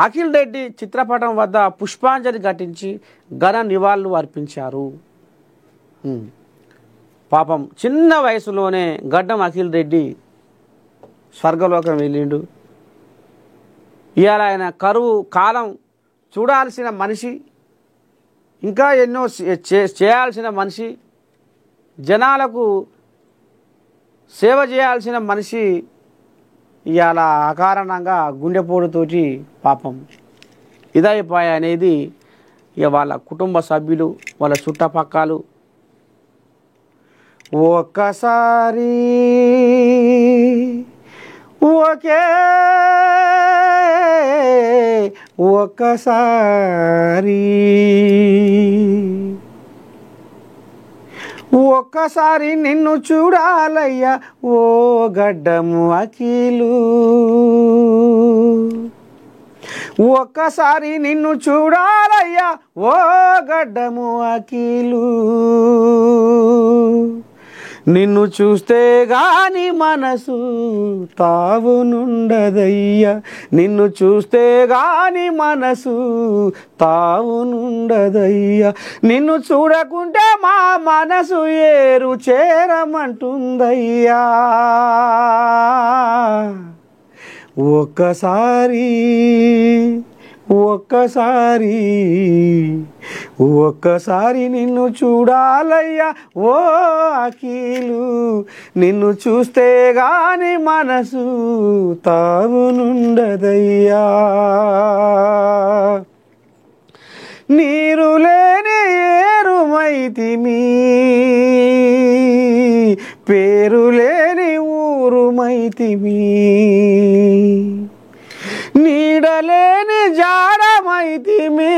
S1: అఖిల్ రెడ్డి చిత్రపటం వద్ద పుష్పాంజలి ఘటించి ఘన నివాళులు అర్పించారు. పాపం చిన్న వయసులోనే గడ్డం అఖిల్ రెడ్డి స్వర్గలోకం వెళ్ళిండు. ఇవాళ ఆయన కరువు కాలం చూడాల్సిన మనిషి, ఇంకా ఎన్నో చేయాల్సిన మనిషి, జనాలకు సేవ చేయాల్సిన మనిషి ఇవాళ అకారణంగా గుండెపోటుతోటి పాపం ఇదైపోయా అనేది ఇక వాళ్ళ కుటుంబ సభ్యులు, వాళ్ళ చుట్టపక్కలు ఒక్కసారి ఒక్కసారి నిన్ను చూడాలయ్యా ఓ గడ్డము అఖిలు, ఒక్కసారి నిన్ను చూడాలయ్యా ఓ గడ్డము అఖిలు, నిన్ను చూస్తే గాని మనసు తావునుండదయ్యా, నిన్ను చూస్తే గాని మనసు తావునుండదయ్యా, నిన్ను చూడకుంటే మా మనసు ఏరు చేరమంటుందయ్యా, ఒక్కసారి నిన్ను చూడాలయ్యా ఓ అఖిలు, నిన్ను చూస్తే గాని మనసు తావునుండదయ్యా, నీరు లేని ఏరుమైతిమి, పేరు లేని ఊరుమై జాడమైతిమి నీడలేని జాడమైతిమి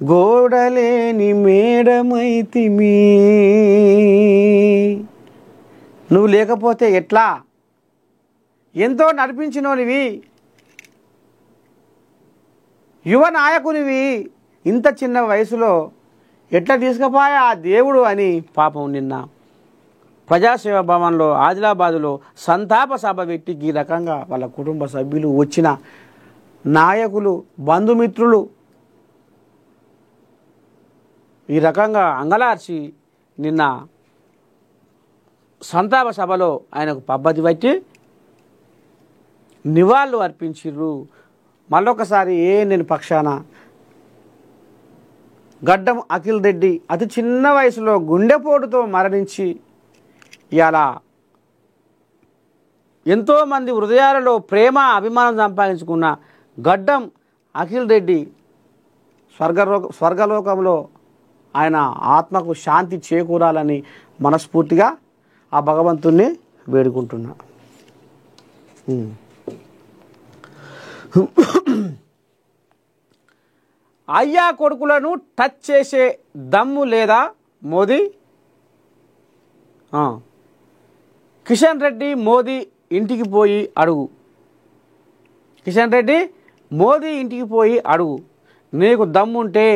S1: గోడలేని మేడమైతిమి. నువ్వు లేకపోతే ఎట్లా? ఎంతో నడిపించినోనివి, యువ నాయకునివి, ఇంత చిన్న వయసులో ఎట్లా తీసుకుపోయా ఆ దేవుడు అని పాపం నిన్న ప్రజాసేవ భవన్లో ఆదిలాబాదులో సంతాప సభ పెట్టి ఈ రకంగా వాళ్ళ కుటుంబ సభ్యులు, వచ్చిన నాయకులు, బంధుమిత్రులు ఈ రకంగా అంగలార్చి నిన్న సంతాప సభలో ఆయనకు పబ్బతి పట్టి నివాళులు అర్పించిర్రు. మళ్ళొకసారి నేను పక్షాన గడ్డం అఖిల్ రెడ్డి అతి చిన్న వయసులో గుండెపోటుతో మరణించి ఇలా ఎంతోమంది హృదయాలలో ప్రేమ అభిమానం సంపాదించుకున్న గడ్డం అఖిల్ రెడ్డి స్వర్గలోకంలో ఆయన ఆత్మకు శాంతి చేకూరాలని మనస్ఫూర్తిగా ఆ భగవంతుణ్ణి వేడుకుంటున్నా. అయ్యా కొడుకులను టచ్ చేసే దమ్ము లేదా మోదీ? కిషన్ రెడ్డి మోదీ ఇంటికి పోయి అడుగు. కిషన్ రెడ్డి మోదీ ఇంటికి పోయి అడుగు, నీకు దమ్ముంటే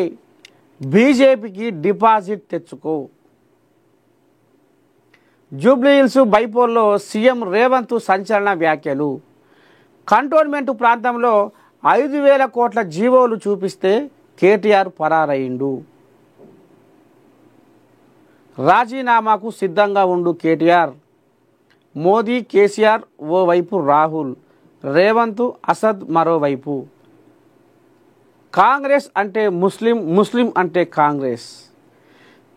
S1: బీజేపీకి డిపాజిట్ తెచ్చుకో. జూబ్లీహిల్స్ బైపోల్లో సీఎం రేవంత్ సంచలన వ్యాఖ్యలు. కంటోన్మెంట్ ప్రాంతంలో 5,000 కోట్ల జీవోలు చూపిస్తే కేటీఆర్ పరారయిండు. రాజీనామాకు సిద్ధంగా ఉండు కేటీఆర్. మోదీ కేసీఆర్ ఓవైపు, రాహుల్ రేవంత్ అసద్ మరోవైపు. కాంగ్రెస్ అంటే ముస్లిం, ముస్లిం అంటే కాంగ్రెస్.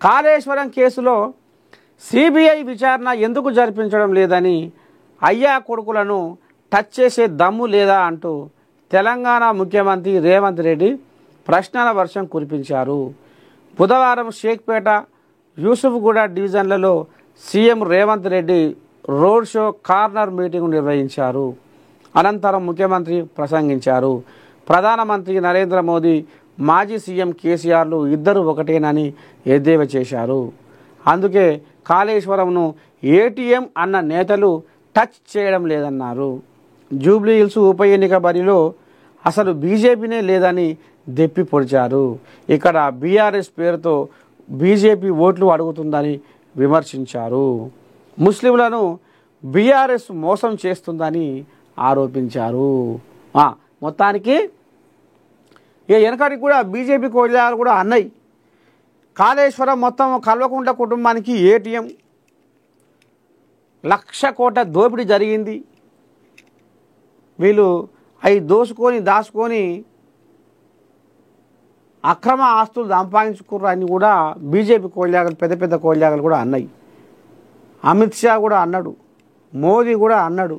S1: కాళేశ్వరం కేసులో సిబిఐ విచారణ ఎందుకు జరిపించడం లేదని అయ్యా కొడుకులను టచ్ చేసే దమ్ము లేదా అంటూ తెలంగాణ ముఖ్యమంత్రి రేవంత్ రెడ్డి ప్రశ్నల వర్షం కురిపించారు. బుధవారం షేక్పేట, యూసుఫ్గూడ డివిజన్లలో CM Revanth Reddy road show, corner meeting నిర్వహించారు. అనంతరం ముఖ్యమంత్రి ప్రసంగించారు. ప్రధానమంత్రి నరేంద్ర మోదీ, మాజీ సీఎం కేసీఆర్లు ఇద్దరు ఒకటేనని ఎద్దేవా చేశారు. అందుకే కాళేశ్వరంను ఏటీఎం అన్న నేతలు టచ్ చేయడం లేదన్నారు. జూబ్లీహిల్స్ ఉప ఎన్నిక బరిలో అసలు బీజేపీనే లేదని దెప్పి పొడిచారు. ఇక్కడ బీఆర్ఎస్ పేరుతో బీజేపీ ఓట్లు అడుగుతుందని విమర్శించారు. ముస్లింలను బీఆర్ఎస్ మోసం చేస్తుందని ఆరోపించారు. మొత్తానికి వెనకడికి కూడా బీజేపీ కోడియాలు కూడా అన్నాయి. కాళేశ్వరం మొత్తం కల్వకుంట్ల కుటుంబానికి ఏటీఎం 1,00,000 కోట్ల దోపిడీ జరిగింది. వీళ్ళు అవి దాచుకొని అక్రమ ఆస్తులు సంపాదించుకుర్రు అని కూడా బీజేపీ కోళ్ళాగలు, పెద్ద పెద్ద కోళ్ళాగలు కూడా అన్నాయి. అమిత్ షా కూడా అన్నాడు, మోదీ కూడా అన్నాడు.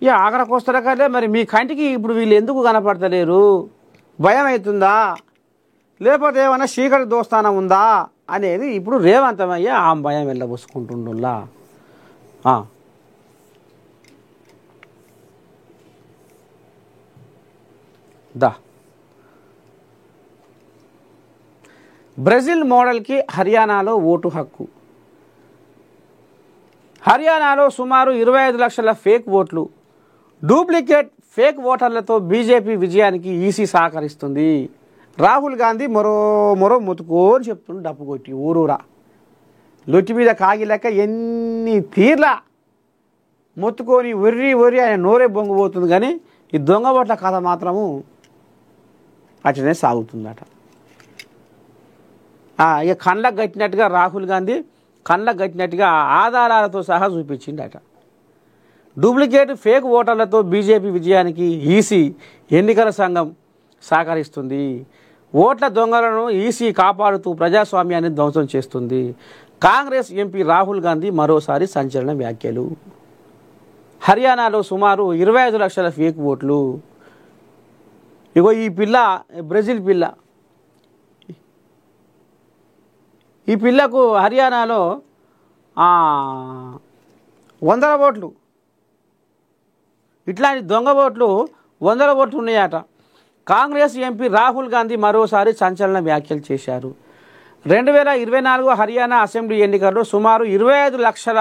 S1: ఇక ఆఖరికి వస్తారు కదా, మరి మీ కంటికి ఇప్పుడు వీళ్ళు ఎందుకు కనపడతలేరు? భయం అవుతుందా, లేకపోతే ఏమైనా చీకటి దోస్తానం ఉందా అనేది ఇప్పుడు రేవంతమయ్యే ఆ భయం వెళ్ళబోసుకుంటుండులా. బ్రెజిల్ మోడల్కి హర్యానాలో ఓటు హక్కు. హర్యానాలో సుమారు 25 లక్షల ఫేక్ ఓట్లు, డూప్లికేట్ ఫేక్ ఓటర్లతో బీజేపీ విజయానికి ఈసీ సహకరిస్తుంది. రాహుల్ గాంధీ మరో ముతుకోని చెప్తుండు డప్పు కొట్టి ఊరూరా. లొట్టి మీద కాగిలక ఎన్ని తీర్లా మొత్తుకొని ఒర్రి ఆయన నోరే బొంగిపోతుంది. కానీ ఈ దొంగ ఓట్ల కథ మాత్రము అట్లనే సాగుతుందట. ఇక కళ్ళకు కట్టినట్టుగా రాహుల్ గాంధీ కళ్ళకు కట్టినట్టుగా ఆధారాలతో సహా చూపించిండట. డూప్లికేట్ ఫేక్ ఓటర్లతో బీజేపీ విజయానికి ఈసీ ఎన్నికల సంఘం సహకరిస్తుంది. ఓట్ల దొంగలను ఈసీ కాపాడుతూ ప్రజాస్వామ్యాన్ని ధ్వంసం చేస్తుంది. కాంగ్రెస్ ఎంపీ రాహుల్ గాంధీ మరోసారి సంచలన వ్యాఖ్యలు. హర్యానాలో సుమారు 25 లక్షల ఫేక్ ఓట్లు. ఇగో ఈ పిల్ల బ్రెజిల్ పిల్ల. ఈ పిల్లకు హర్యానాలో వందల ఓట్లు. ఇట్లాంటి దొంగ ఓట్లు 100 ఓట్లు ఉన్నాయట. కాంగ్రెస్ ఎంపీ రాహుల్ గాంధీ మరోసారి సంచలన వ్యాఖ్యలు చేశారు. 2024 హర్యానా అసెంబ్లీ ఎన్నికల్లో సుమారు 25 లక్షల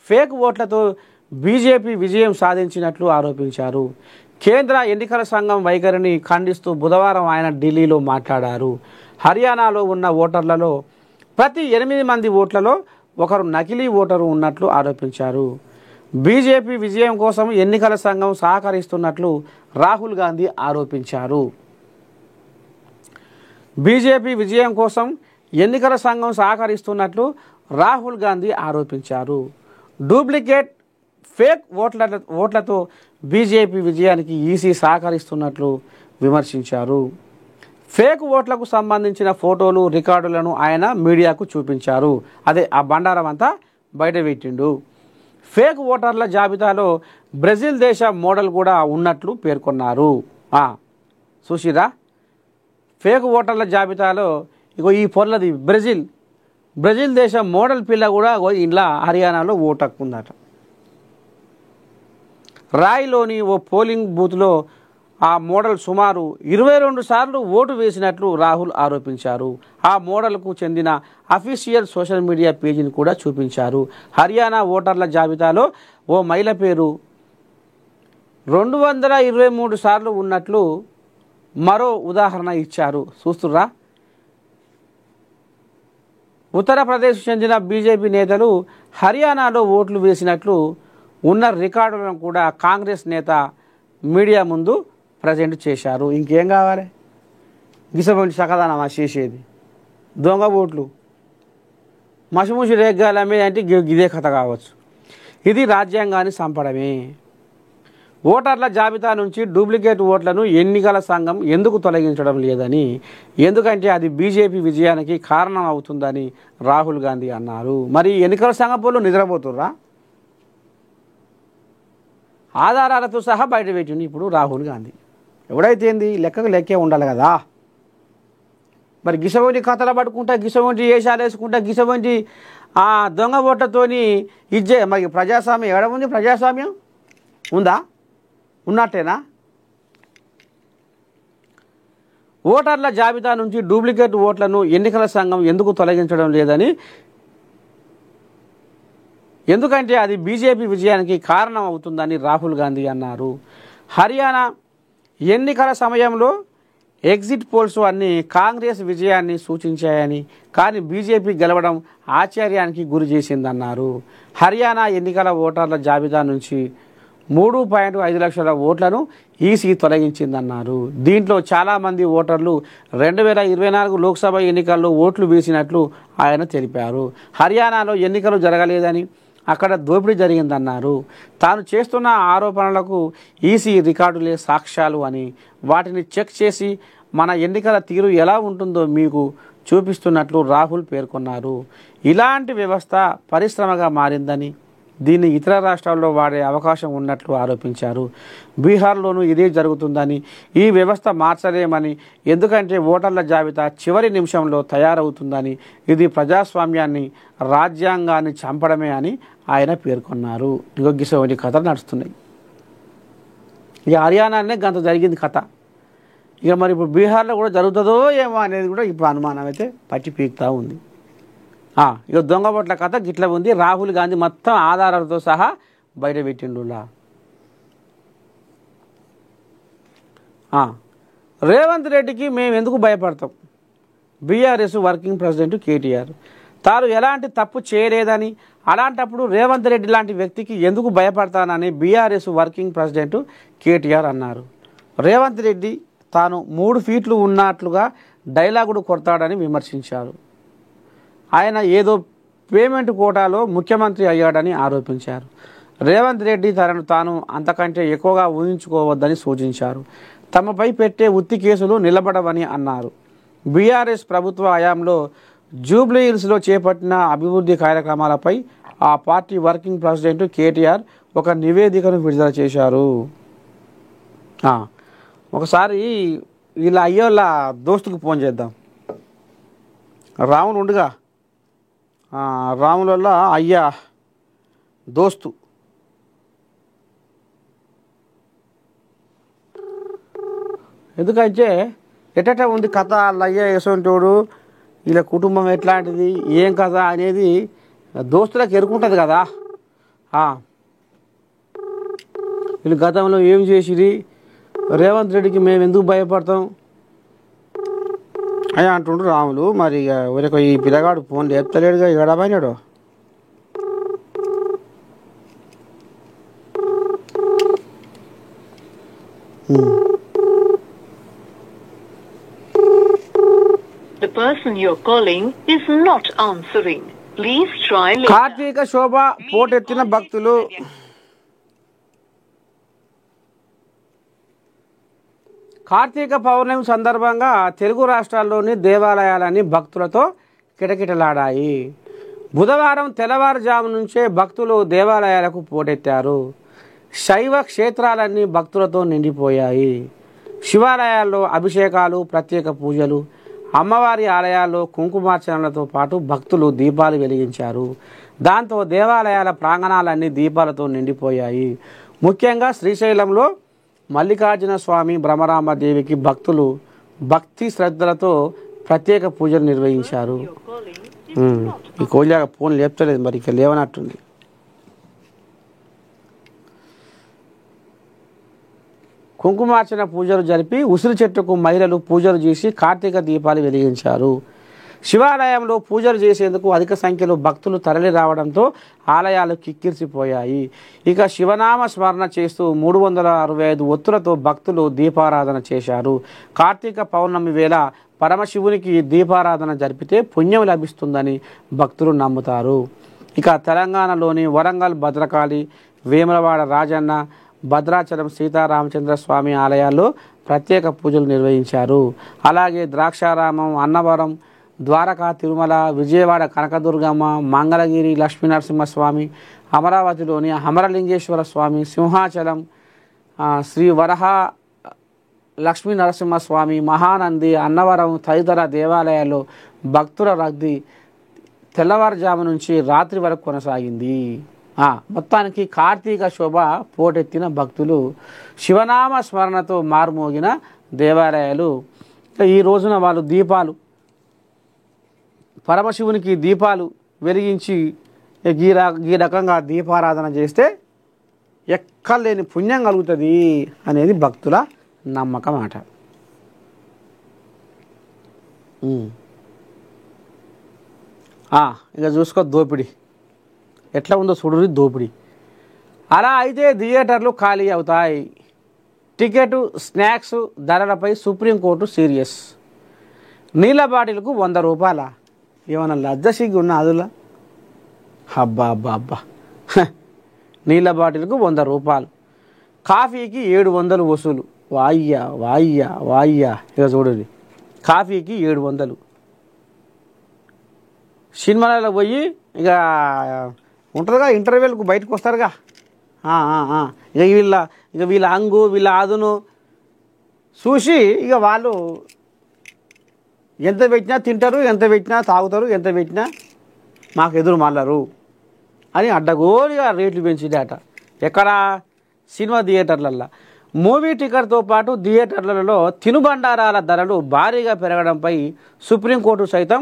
S1: ఫేక్ ఓట్లతో బీజేపీ విజయం సాధించినట్లు ఆరోపించారు. కేంద్ర ఎన్నికల సంఘం వైఖరిని ఖండిస్తూ బుధవారం ఆయన ఢిల్లీలో మాట్లాడారు. హర్యానాలో ఉన్న ఓటర్లలో ప్రతి 8 మంది ఓట్లలో ఒకరు నకిలీ ఓటరు ఉన్నట్లు ఆరోపించారు. బీజేపీ విజయం కోసం ఎన్నికల సంఘం సహకరిస్తున్నట్లు రాహుల్ గాంధీ ఆరోపించారు. బీజేపీ విజయం కోసం ఎన్నికల సంఘం సహకరిస్తున్నట్లు రాహుల్ గాంధీ ఆరోపించారు. డూప్లికేట్ ఫేక్ ఓట్లతో బీజేపీ విజయానికి ఈసీ సహకరిస్తున్నట్లు విమర్శించారు. ఫేక్ ఓట్లకు సంబంధించిన ఫోటోలు రికార్డులను ఆయన మీడియాకు చూపించారు. అదే ఆ బండారం అంతా బయటపెట్టిండు. ఫేక్ ఓటర్ల జాబితాలో బ్రెజిల్ దేశ మోడల్ కూడా ఉన్నట్లు పేర్కొన్నారు. చూసిరా, ఫేక్ ఓటర్ల జాబితాలో ఇగో ఈ పొర్లది బ్రెజిల్ దేశ మోడల్ పిల్ల కూడా ఇలా హర్యానాలో ఓటు హక్కు ఉందట. రాయ్లోని ఓ పోలింగ్ బూత్లో ఆ మోడల్ సుమారు 22 సార్లు ఓటు వేసినట్లు రాహుల్ ఆరోపించారు. ఆ మోడల్కు చెందిన అఫీషియల్ సోషల్ మీడియా పేజీని కూడా చూపించారు. హర్యానా ఓటర్ల జాబితాలో ఓ మహిళ పేరు 223 సార్లు ఉన్నట్లు మరో ఉదాహరణ ఇచ్చారు. చూస్తుర్రా, ఉత్తరప్రదేశ్ చెందిన బీజేపీ నేతలు హర్యానాలో ఓట్లు వేసినట్లు ఉన్న రికార్డులను కూడా కాంగ్రెస్ నేత మీడియా ముందు ప్రజెంట్ చేశారు. ఇంకేం కావాలి? గిసబండి సకదానమా చేసేది? దొంగ ఓట్లు మసిమూసి రేగ్గాలమే అంటే ఇదే కథ కావచ్చు. ఇది రాజ్యాంగాన్ని చంపడమే. ఓటర్ల జాబితా నుంచి డూప్లికేట్ ఓట్లను ఎన్నికల సంఘం ఎందుకు తొలగించడం లేదని, ఎందుకంటే అది బీజేపీ విజయానికి కారణం అవుతుందని రాహుల్ గాంధీ అన్నారు. మరి ఎన్నికల సంఘం పోలు నిద్రపోతుర్రా? ఆధారాలతో సహా బయటపెట్టింది ఇప్పుడు రాహుల్ గాంధీ. ఎవడైతే ఏంది, లెక్కకు లెక్కే ఉండాలి కదా. మరి గిసవంటి కథలు పట్టుకుంటా, గిసవంటి వేషాలు వేసుకుంటా, గిసవంటి దొంగ ఓట్లతోని ఇజ్జే మరి ప్రజాస్వామ్యం ఎక్కడ ఉంది? ప్రజాస్వామ్యం ఉందా? ఉన్నట్టేనా? ఓటర్ల జాబితా నుంచి డూప్లికేట్ ఓట్లను ఎన్నికల సంఘం ఎందుకు తొలగించడం లేదని, ఎందుకంటే అది బీజేపీ విజయానికి కారణం అవుతుందని రాహుల్ గాంధీ అన్నారు. హర్యానా ఎన్నికల సమయంలో ఎగ్జిట్ పోల్స్ అన్నీ కాంగ్రెస్ విజయాన్ని సూచించాయని, కానీ బీజేపీ గెలవడం ఆశ్చర్యానికి గురి చేసిందన్నారు. హర్యానా ఎన్నికల ఓటర్ల జాబితా నుంచి 3.5 లక్షల ఓట్లను ఈసీ తొలగించిందన్నారు. దీంట్లో చాలామంది ఓటర్లు 2024 లోక్సభ ఎన్నికల్లో ఓట్లు వేసినట్లు ఆయన తెలిపారు. హర్యానాలో ఎన్నికలు జరగలేదని, అక్కడ దోపిడీ జరిగిందన్నారు. తాను చేస్తున్న ఆరోపణలకు ఈసీ రికార్డులే సాక్ష్యాలు అని, వాటిని చెక్ చేసి మన ఎన్నికల తీరు ఎలా ఉంటుందో మీకు చూపిస్తున్నట్లు రాహుల్ పేర్కొన్నారు. ఇలాంటి వ్యవస్థ పరిశ్రమగా మారిందని, దీన్ని ఇతర రాష్ట్రాల్లో వాడే అవకాశం ఉన్నట్లు ఆరోపించారు. బీహార్లోనూ ఇదే జరుగుతుందని, ఈ వ్యవస్థ మార్చలేమని, ఎందుకంటే ఓటర్ల జాబితా చివరి నిమిషంలో తయారవుతుందని, ఇది ప్రజాస్వామ్యాన్ని రాజ్యాంగాన్ని చంపడమే అని ఆయన పేర్కొన్నారు. ఇగొగ్గిసోని కథ నడుస్తున్నాయి. ఇక హర్యానానే గంత జరిగింది కథ. ఇక మరి ఇప్పుడు బీహార్లో కూడా జరుగుతుందో ఏమో అనేది కూడా ఇప్పుడు అనుమానం అయితే పట్టి పీకుతూ ఉంది. ఇక దొంగ ఓట్ల కథ గిట్ల ఉంది. రాహుల్ గాంధీ మొత్తం ఆధారాలతో సహా బయట పెట్టిండులా. రేవంత్ రెడ్డికి మేము ఎందుకు భయపడతాం? బీఆర్ఎస్ వర్కింగ్ ప్రెసిడెంట్ కేటీఆర్ తాను ఎలాంటి తప్పు చేయలేదని, అలాంటప్పుడు రేవంత్ రెడ్డి లాంటి వ్యక్తికి ఎందుకు భయపడతానని బీఆర్ఎస్ వర్కింగ్ ప్రెసిడెంట్ కేటీఆర్ అన్నారు. రేవంత్ రెడ్డి తాను 3 ఫీట్లు ఉన్నట్లుగా డైలాగుడు కొడతాడని విమర్శించారు. ఆయన ఏదో పేమెంట్ కోటాలో ముఖ్యమంత్రి అయ్యాడని ఆరోపించారు. రేవంత్ రెడ్డి తనను తాను అంతకంటే ఎక్కువగా ఊహించుకోవద్దని సూచించారు. తమపై పెట్టే ఉత్తి కేసులు నిలబడవని అన్నారు. బీఆర్ఎస్ ప్రభుత్వ హయాంలో జూబ్లీ హిల్స్లో చేపట్టిన అభివృద్ధి కార్యక్రమాలపై ఆ పార్టీ వర్కింగ్ ప్రెసిడెంట్ కేటీఆర్ ఒక నివేదికను విడుదల చేశారు. ఒకసారి వీళ్ళ అయ్యోళ్ళ దోస్తుకు ఫోన్ చేద్దాం. రాములు ఉండుగా, రాములల్లా అయ్యా దోస్తు ఎందుకంటే ఎట్ట ఉంది కథ, లయ్య యశవంతుడు వీళ్ళ కుటుంబం ఎట్లాంటిది, ఏం కథ అనేది దోస్తులకు ఎరుకుంటుంది కదా. వీళ్ళు గతంలో ఏం చేసిరి, రేవంత్ రెడ్డికి మేము ఎందుకు భయపడతాం అని అంటుండ్రు రాములు. మరి ఇక ఎవరికో ఈ పిల్లగాడు phone లేపుతలేడుగా, ఎడబడినాడు.
S3: The person you're calling is not answering. Please try later.
S1: కార్తీక శోభ పోటెత్తిన భక్తులు. కార్తీక పౌర్ణమి సందర్భంగా తెలుగు రాష్ట్రాల్లోని దేవాలయాలన్నీ భక్తులతో కిటకిటలాడాయి. బుధవారం తెల్లవారుజాము నుంచే భక్తులు దేవాలయాలకు పోటెత్తారు. శైవ క్షేత్రాలన్నీ భక్తులతో నిండిపోయాయి. శివాలయాల్లో అభిషేకాలు, ప్రత్యేక పూజలు, అమ్మవారి ఆలయాల్లో కుంకుమార్చనలతో పాటు భక్తులు దీపాలు వెలిగించారు. దాంతో దేవాలయాల ప్రాంగణాలన్నీ దీపాలతో నిండిపోయాయి. ముఖ్యంగా శ్రీశైలంలో మల్లికార్జున స్వామి, బ్రహ్మరాంబదేవికి భక్తులు భక్తి శ్రద్ధలతో ప్రత్యేక పూజలు నిర్వహించారు. ఈ కోళ్ళ ఫోన్ లేపుతలేదు, మరి ఇక లేవనట్టుంది. కుంకుమార్చన పూజలు జరిపి ఉసిరి చెట్టుకు మహిళలు పూజలు చేసి కార్తీక దీపాలు వెలిగించారు. శివాలయంలో పూజలు చేసేందుకు అధిక సంఖ్యలో భక్తులు తరలి రావడంతో ఆలయాలు కిక్కిరిసిపోయాయి. ఇక శివనామ స్మరణ చేస్తూ 365 ఒత్తులతో భక్తులు దీపారాధన చేశారు. కార్తీక పౌర్ణమి వేళ పరమశివునికి దీపారాధన జరిపితే పుణ్యం లభిస్తుందని భక్తులు నమ్ముతారు. ఇక తెలంగాణలోని వరంగల్ భద్రకాళి, వేములవాడ రాజన్న, భద్రాచలం సీతారామచంద్ర స్వామి ఆలయాల్లో ప్రత్యేక పూజలు నిర్వహించారు. అలాగే ద్రాక్షారామం, అన్నవరం, ద్వారకా తిరుమల, విజయవాడ కనకదుర్గమ్మ, మంగళగిరి లక్ష్మీనరసింహస్వామి, అమరావతిలోని అమరలింగేశ్వర స్వామి, సింహాచలం శ్రీ వరహ లక్ష్మీ నరసింహస్వామి, మహానంది, అన్నవరం తదితర దేవాలయాల్లో భక్తుల రద్దీ తెల్లవారుజాము నుంచి రాత్రి వరకు కొనసాగింది. మొత్తానికి కార్తీక శోభ పోటెత్తిన భక్తులు, శివనామ స్మరణతో మారుమోగిన దేవాలయాలు. ఈ రోజున వాళ్ళు దీపాలు, పరమశివునికి దీపాలు వెలిగించి ఈ రకంగా దీపారాధన చేస్తే ఎక్కలేని పుణ్యం కలుగుతుంది అనేది భక్తుల నమ్మకం అట. ఇక చూసుకో దోపిడి ఎట్లా ఉందో చూడు. దోపిడి అలా అయితే థియేటర్లు ఖాళీ అవుతాయి. టికెట్, స్నాక్స్ ధరలపై సుప్రీంకోర్టు సీరియస్. నీళ్ళ బాటిల్కు 100 రూపాయల, ఏమన్నా లజ్జసిగ్గు ఉన్న అదులా? అబ్బా అబ్బా అబ్బా, నీళ్ళ బాటిల్కు 100 రూపాయలు, కాఫీకి 700 వసూలు. వాయ్యా వాయ్యా వాయ్యా. ఇక చూడండి, కాఫీకి 700. సినిమాలలో పోయి ఇక ఉంటుందిగా, ఇంటర్వ్యూలకు బయటకు వస్తారుగా, ఇక వీళ్ళ అంగు వీళ్ళ ఆదును చూసి ఇక వాళ్ళు ఎంత పెట్టినా తింటారు, ఎంత పెట్టినా తాగుతారు, ఎంత పెట్టినా మాకు ఎదురు మళ్ళరు అని అడ్డగోలుగా రేట్లు పెంచిడట. ఎక్కడ? సినిమా థియేటర్లల్లో. మూవీ టికెట్తో పాటు థియేటర్లలో తినుబండారాల ధరలు భారీగా పెరగడంపై సుప్రీంకోర్టు సైతం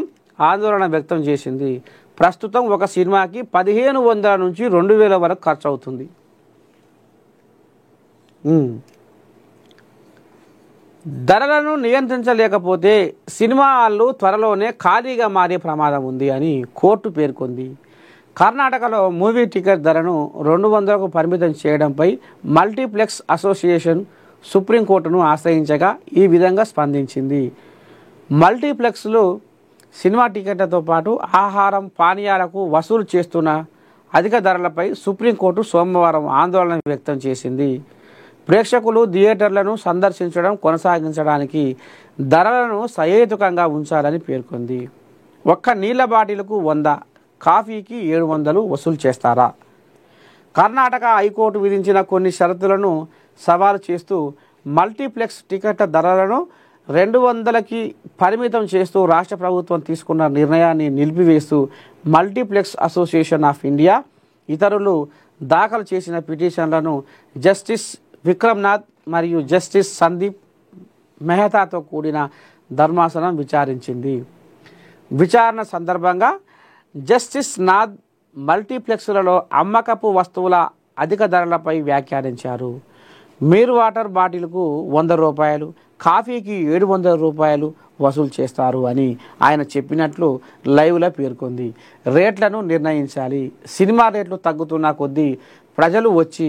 S1: ఆందోళన వ్యక్తం చేసింది. ప్రస్తుతం ఒక సినిమాకి 1500 నుంచి 2000 వరకు ఖర్చు అవుతుంది. ధరలను నియంత్రించలేకపోతే సినిమా హాళ్ళు త్వరలోనే ఖాళీగా మారే ప్రమాదం ఉంది అని కోర్టు పేర్కొంది. కర్ణాటకలో మూవీ టికెట్ ధరను 200కు పరిమితం చేయడంపై మల్టీప్లెక్స్ అసోసియేషన్ సుప్రీంకోర్టును ఆశ్రయించగా ఈ విధంగా స్పందించింది. మల్టీప్లెక్స్లు సినిమా టికెట్లతో పాటు ఆహారం, పానీయాలకు వసూలు చేస్తున్న అధిక ధరలపై సుప్రీంకోర్టు సోమవారం ఆందోళన వ్యక్తం చేసింది. ప్రేక్షకులు థియేటర్లను సందర్శించడం కొనసాగించడానికి ధరలను సహేతుకంగా ఉంచాలని పేర్కొంది. ఒక్క నీళ్ల బాటిల్కు 100, కాఫీకి 700 వసూలు చేస్తారా? కర్ణాటక హైకోర్టు విధించిన కొన్ని షరతులను సవాలు చేస్తూ మల్టీప్లెక్స్ టికెట్ల ధరలను 200కి పరిమితం చేస్తూ రాష్ట్ర ప్రభుత్వం తీసుకున్న నిర్ణయాన్ని నిలిపివేస్తూ మల్టీప్లెక్స్ అసోసియేషన్ ఆఫ్ ఇండియా ఇతరులు దాఖలు చేసిన పిటిషన్లను జస్టిస్ విక్రమ్నాథ్ మరియు జస్టిస్ సందీప్ మెహతాతో కూడిన ధర్మాసనం విచారించింది. విచారణ సందర్భంగా జస్టిస్ నాథ్ మల్టీప్లెక్స్లలో అమ్మకపు వస్తువుల అధిక ధరలపై వ్యాఖ్యానించారు. మీరు వాటర్ బాటిల్కు 100 రూపాయలు, కాఫీకి 700 రూపాయలు వసూలు చేస్తారు అని ఆయన చెప్పినట్లు లైవ్లో పేర్కొంది. రేట్లను నిర్ణయించాలి. సినిమా రేట్లు తగ్గుతున్న కొద్దీ ప్రజలు వచ్చి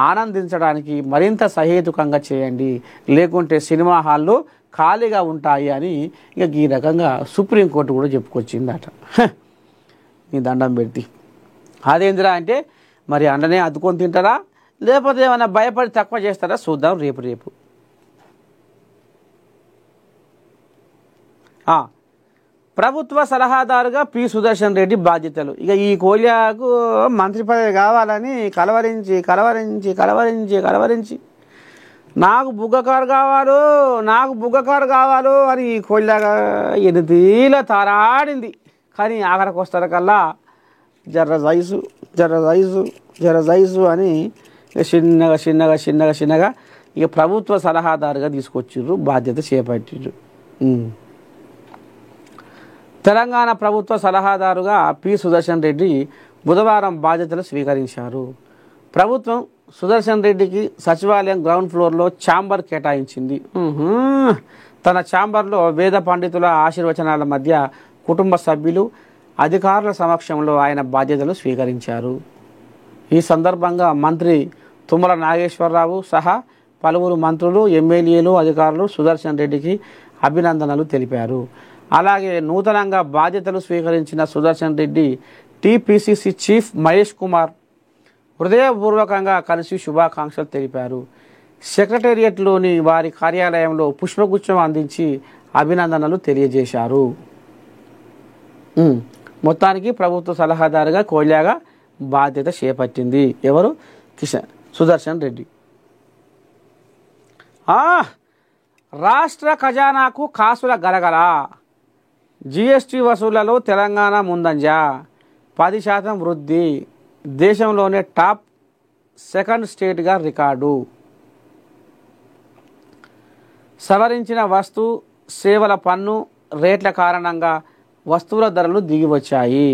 S1: ఆనందించడానికి మరింత సహేతుకంగా చేయండి, లేకుంటే సినిమా హాళ్ళు ఖాళీగా ఉంటాయి అని ఇక ఈ రకంగా సుప్రీంకోర్టు కూడా చెప్పుకొచ్చిందట. నీ దండం పెట్టి అదేందిరా అంటే మరి అండనే అద్దుకొని తింటారా లేకపోతే ఏమైనా భయపడి తక్కువ చేస్తారా చూద్దాం రేపు. ప్రభుత్వ సలహాదారుగా పి సుదర్శన్ రెడ్డి బాధ్యతలు. ఇక ఈ కోలియాకు మంత్రి పదవి కావాలని కలవరించి నాకు బుగ్గకారు కావాలో అని ఈ కోలియాగా ఎనిమిదిలో తారాడింది. కానీ ఆఖరికి వస్తారు కల్లా జర జైసు అని చిన్నగా ఇక ప్రభుత్వ సలహాదారుగా తీసుకొచ్చిర్రు, బాధ్యత చేపట్టిర్రు. తెలంగాణ ప్రభుత్వ సలహాదారుగా పి సుదర్శన్ రెడ్డి బుధవారం బాధ్యతలు స్వీకరించారు. ప్రభుత్వం సుదర్శన్ రెడ్డికి సచివాలయం గ్రౌండ్ ఫ్లోర్లో ఛాంబర్ కేటాయించింది. తన ఛాంబర్లో వేద పండితుల ఆశీర్వచనాల మధ్య కుటుంబ సభ్యులు, అధికారుల సమక్షంలో ఆయన బాధ్యతలు స్వీకరించారు. ఈ సందర్భంగా మంత్రి తుమ్మల నాగేశ్వరరావు సహా పలువురు మంత్రులు, ఎమ్మెల్యేలు, అధికారులు సుదర్శన్ రెడ్డికి అభినందనలు తెలిపారు. అలాగే నూతనంగా బాధ్యతలు స్వీకరించిన సుదర్శన్ రెడ్డి టీపీసీసీ చీఫ్ మహేష్ కుమార్ హృదయపూర్వకంగా కలిసి శుభాకాంక్షలు తెలిపారు. సెక్రటేరియట్లోని వారి కార్యాలయంలో పుష్పగుచ్చం అందించి అభినందనలు తెలియజేశారు. మొత్తానికి ప్రభుత్వ సలహాదారుగా కోల్యాగా బాధ్యత చేపట్టింది ఎవరు? సుదర్శన్ రెడ్డి. రాష్ట్ర ఖజానాకు కాసుల గలగల. జీఎస్టీ వసూళ్లలో తెలంగాణ ముందంజ. 10% వృద్ధి. దేశంలోనే టాప్ సెకండ్ స్టేట్గా రికార్డు. సవరించిన వస్తు సేవల పన్ను రేట్ల కారణంగా వస్తువుల ధరలు దిగివచ్చాయి.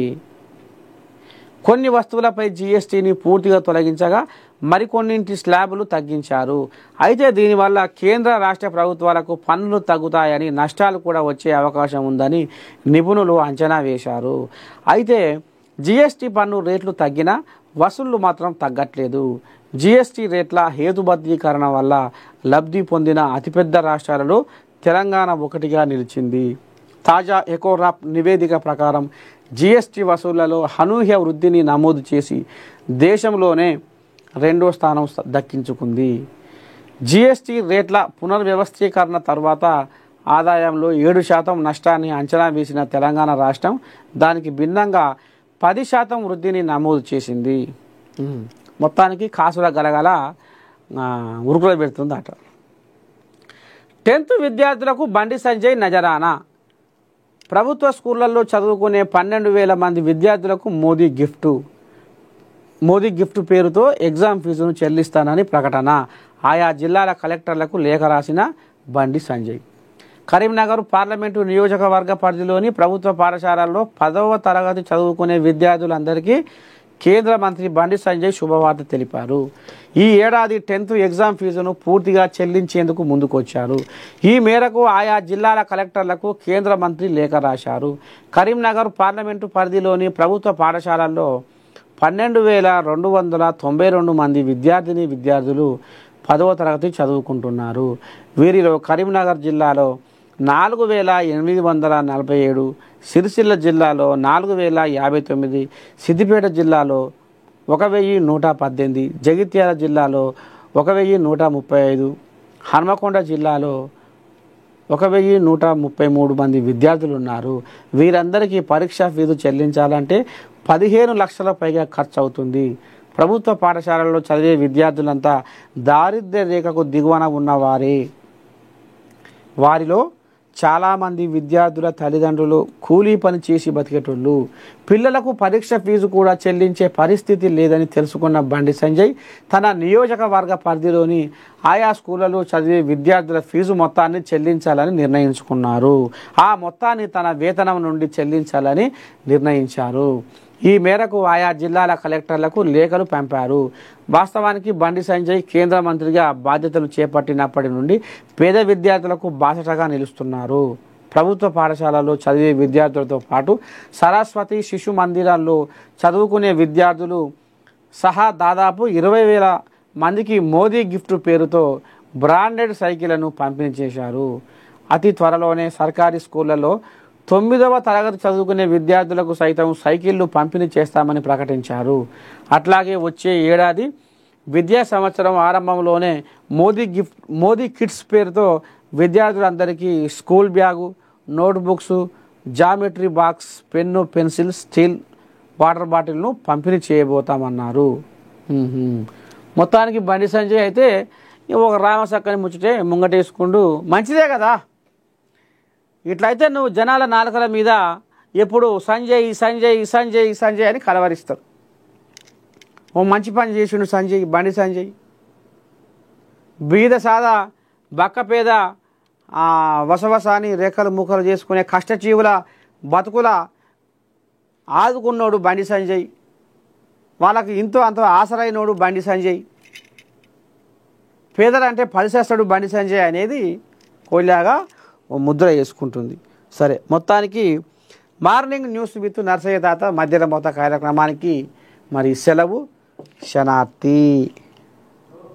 S1: కొన్ని వస్తువులపై జీఎస్టీని పూర్తిగా తొలగించగా మరికొన్నింటి స్లాబులు తగ్గించారు. అయితే దీనివల్ల కేంద్ర రాష్ట్ర ప్రభుత్వాలకు పన్నులు తగ్గుతాయని, నష్టాలు కూడా వచ్చే అవకాశం ఉందని నిపుణులు అంచనా వేశారు. అయితే జీఎస్టీ పన్ను రేట్లు తగ్గినా వసూళ్లు మాత్రం తగ్గట్లేదు. జీఎస్టీ రేట్ల హేతుబద్ధీకరణ వల్ల లబ్ధి పొందిన అతిపెద్ద రాష్ట్రాలలో తెలంగాణ ఒకటిగా నిలిచింది. తాజా ఎకోరాప్ నివేదిక ప్రకారం జీఎస్టీ వసూళ్లలో అనూహ్య వృద్ధిని నమోదు చేసి దేశంలోనే 2వ స్థానం దక్కించుకుంది. జీఎస్టీ రేట్ల పునర్వ్యవస్థీకరణ తర్వాత ఆదాయంలో 7% నష్టాన్ని అంచనా వేసిన తెలంగాణ రాష్ట్రం దానికి భిన్నంగా 10% వృద్ధిని నమోదు చేసింది. మొత్తానికి కాసుల గలగల ఉరుకులు పెడుతుంది అట. 10th విద్యార్థులకు బండి సంజయ్ నజరానా. ప్రభుత్వ స్కూళ్లలో చదువుకునే 12,000 మంది విద్యార్థులకు మోదీ గిఫ్ట్ పేరుతో ఎగ్జామ్ ఫీజును చెల్లిస్తానని ప్రకటన. ఆయా జిల్లాల కలెక్టర్లకు లేఖ రాసిన బండి సంజయ్. కరీంనగర్ పార్లమెంటు నియోజకవర్గ పరిధిలోని ప్రభుత్వ పాఠశాలల్లో 10వ తరగతి చదువుకునే విద్యార్థులందరికీ కేంద్ర మంత్రి బండి సంజయ్ శుభవార్త తెలిపారు. ఈ ఏడాది 10th ఎగ్జామ్ ఫీజును పూర్తిగా చెల్లించేందుకు ముందుకొచ్చారు. ఈ మేరకు ఆయా జిల్లాల కలెక్టర్లకు కేంద్ర మంత్రి లేఖ రాశారు. కరీంనగర్ పార్లమెంటు పరిధిలోని ప్రభుత్వ పాఠశాలల్లో 12,292 మంది విద్యార్థులు 10వ తరగతి చదువుకుంటున్నారు. వీరిలో కరీంనగర్ జిల్లాలో 4,847, సిరిసిల్ల జిల్లాలో 4,059, సిద్దిపేట జిల్లాలో 1,118, జగిత్యాల జిల్లాలో 1,135, హన్మకొండ జిల్లాలో 1,133 మంది విద్యార్థులు ఉన్నారు. వీరందరికీ పరీక్షా ఫీజు చెల్లించాలంటే 15 లక్షల పైగా ఖర్చు అవుతుంది. ప్రభుత్వ పాఠశాలల్లో చదివే విద్యార్థులంతా దారిద్ర్య రేఖకు దిగువన ఉన్నవారే. వారిలో చాలామంది విద్యార్థుల తల్లిదండ్రులు కూలీ పని చేసి బతికేటోళ్ళు. పిల్లలకు పరీక్ష ఫీజు కూడా చెల్లించే పరిస్థితి లేదని తెలుసుకున్న బండి సంజయ్ తన నియోజకవర్గ పరిధిలోని ఆయా స్కూళ్లలో చదివే విద్యార్థుల ఫీజు మొత్తాన్ని చెల్లించాలని నిర్ణయించుకున్నారు. ఆ మొత్తాన్ని తన వేతనం నుండి చెల్లించాలని నిర్ణయించారు. ఈ మేరకు ఆయా జిల్లాల కలెక్టర్లకు లేఖలు పంపారు. వాస్తవానికి బండి సంజయ్ కేంద్ర మంత్రిగా బాధ్యతలు చేపట్టినప్పటి నుండి పేద విద్యార్థులకు బాసటగా నిలుస్తున్నారు. ప్రభుత్వ పాఠశాలలో చదివే విద్యార్థులతో పాటు సరస్వతి శిశు మందిరాల్లో చదువుకునే విద్యార్థులు సహా దాదాపు 20,000 మందికి మోదీ గిఫ్ట్ పేరుతో బ్రాండెడ్ సైకిళ్లను పంపిణీ చేశారు. అతి త్వరలోనే సర్కారీ స్కూళ్లలో 9వ తరగతి చదువుకునే విద్యార్థులకు సైతం సైకిళ్లు పంపిణీ చేస్తామని ప్రకటించారు. అట్లాగే వచ్చే ఏడాది విద్యా సంవత్సరం ఆరంభంలోనే మోదీ కిట్స్ పేరుతో విద్యార్థులందరికీ school bag, notebooks, geometry box, pen, pencil, steel water బాటిల్ను పంపిణీ చేయబోతామన్నారు. మొత్తానికి బండి సంజయ్ అయితే ఒక రామసక్కని ముచ్చటే ముంగటేసుకుంటూ మంచిదే కదా. ఇట్లయితే నువ్వు జనాల నాలుకల మీద ఎప్పుడు సంజయ్ సంజయ్ సంజయ్ సంజయ్ అని కలవరిస్తారు. ఓ మంచి పని చేసిండు సంజయ్, బండి సంజయ్. బీద సాదా బక్కపేద వసవసాని రేఖలు ముఖలు చేసుకునే కష్టజీవుల బతుకుల ఆదుకున్నోడు బండి సంజయ్. వాళ్ళకి ఇంతో అంత ఆసరైనోడు బండి సంజయ్. పేదలంటే పలిసేస్తాడు బండి సంజయ్ అనేది కోలాగా ముద్ర వేసుకుంటుంది. సరే, మొత్తానికి మార్నింగ్ న్యూస్ విత్ నర్సయ్య తాత మధ్యలో మొత్తం కార్యక్రమానికి మరి సెలవు. శనార్థి.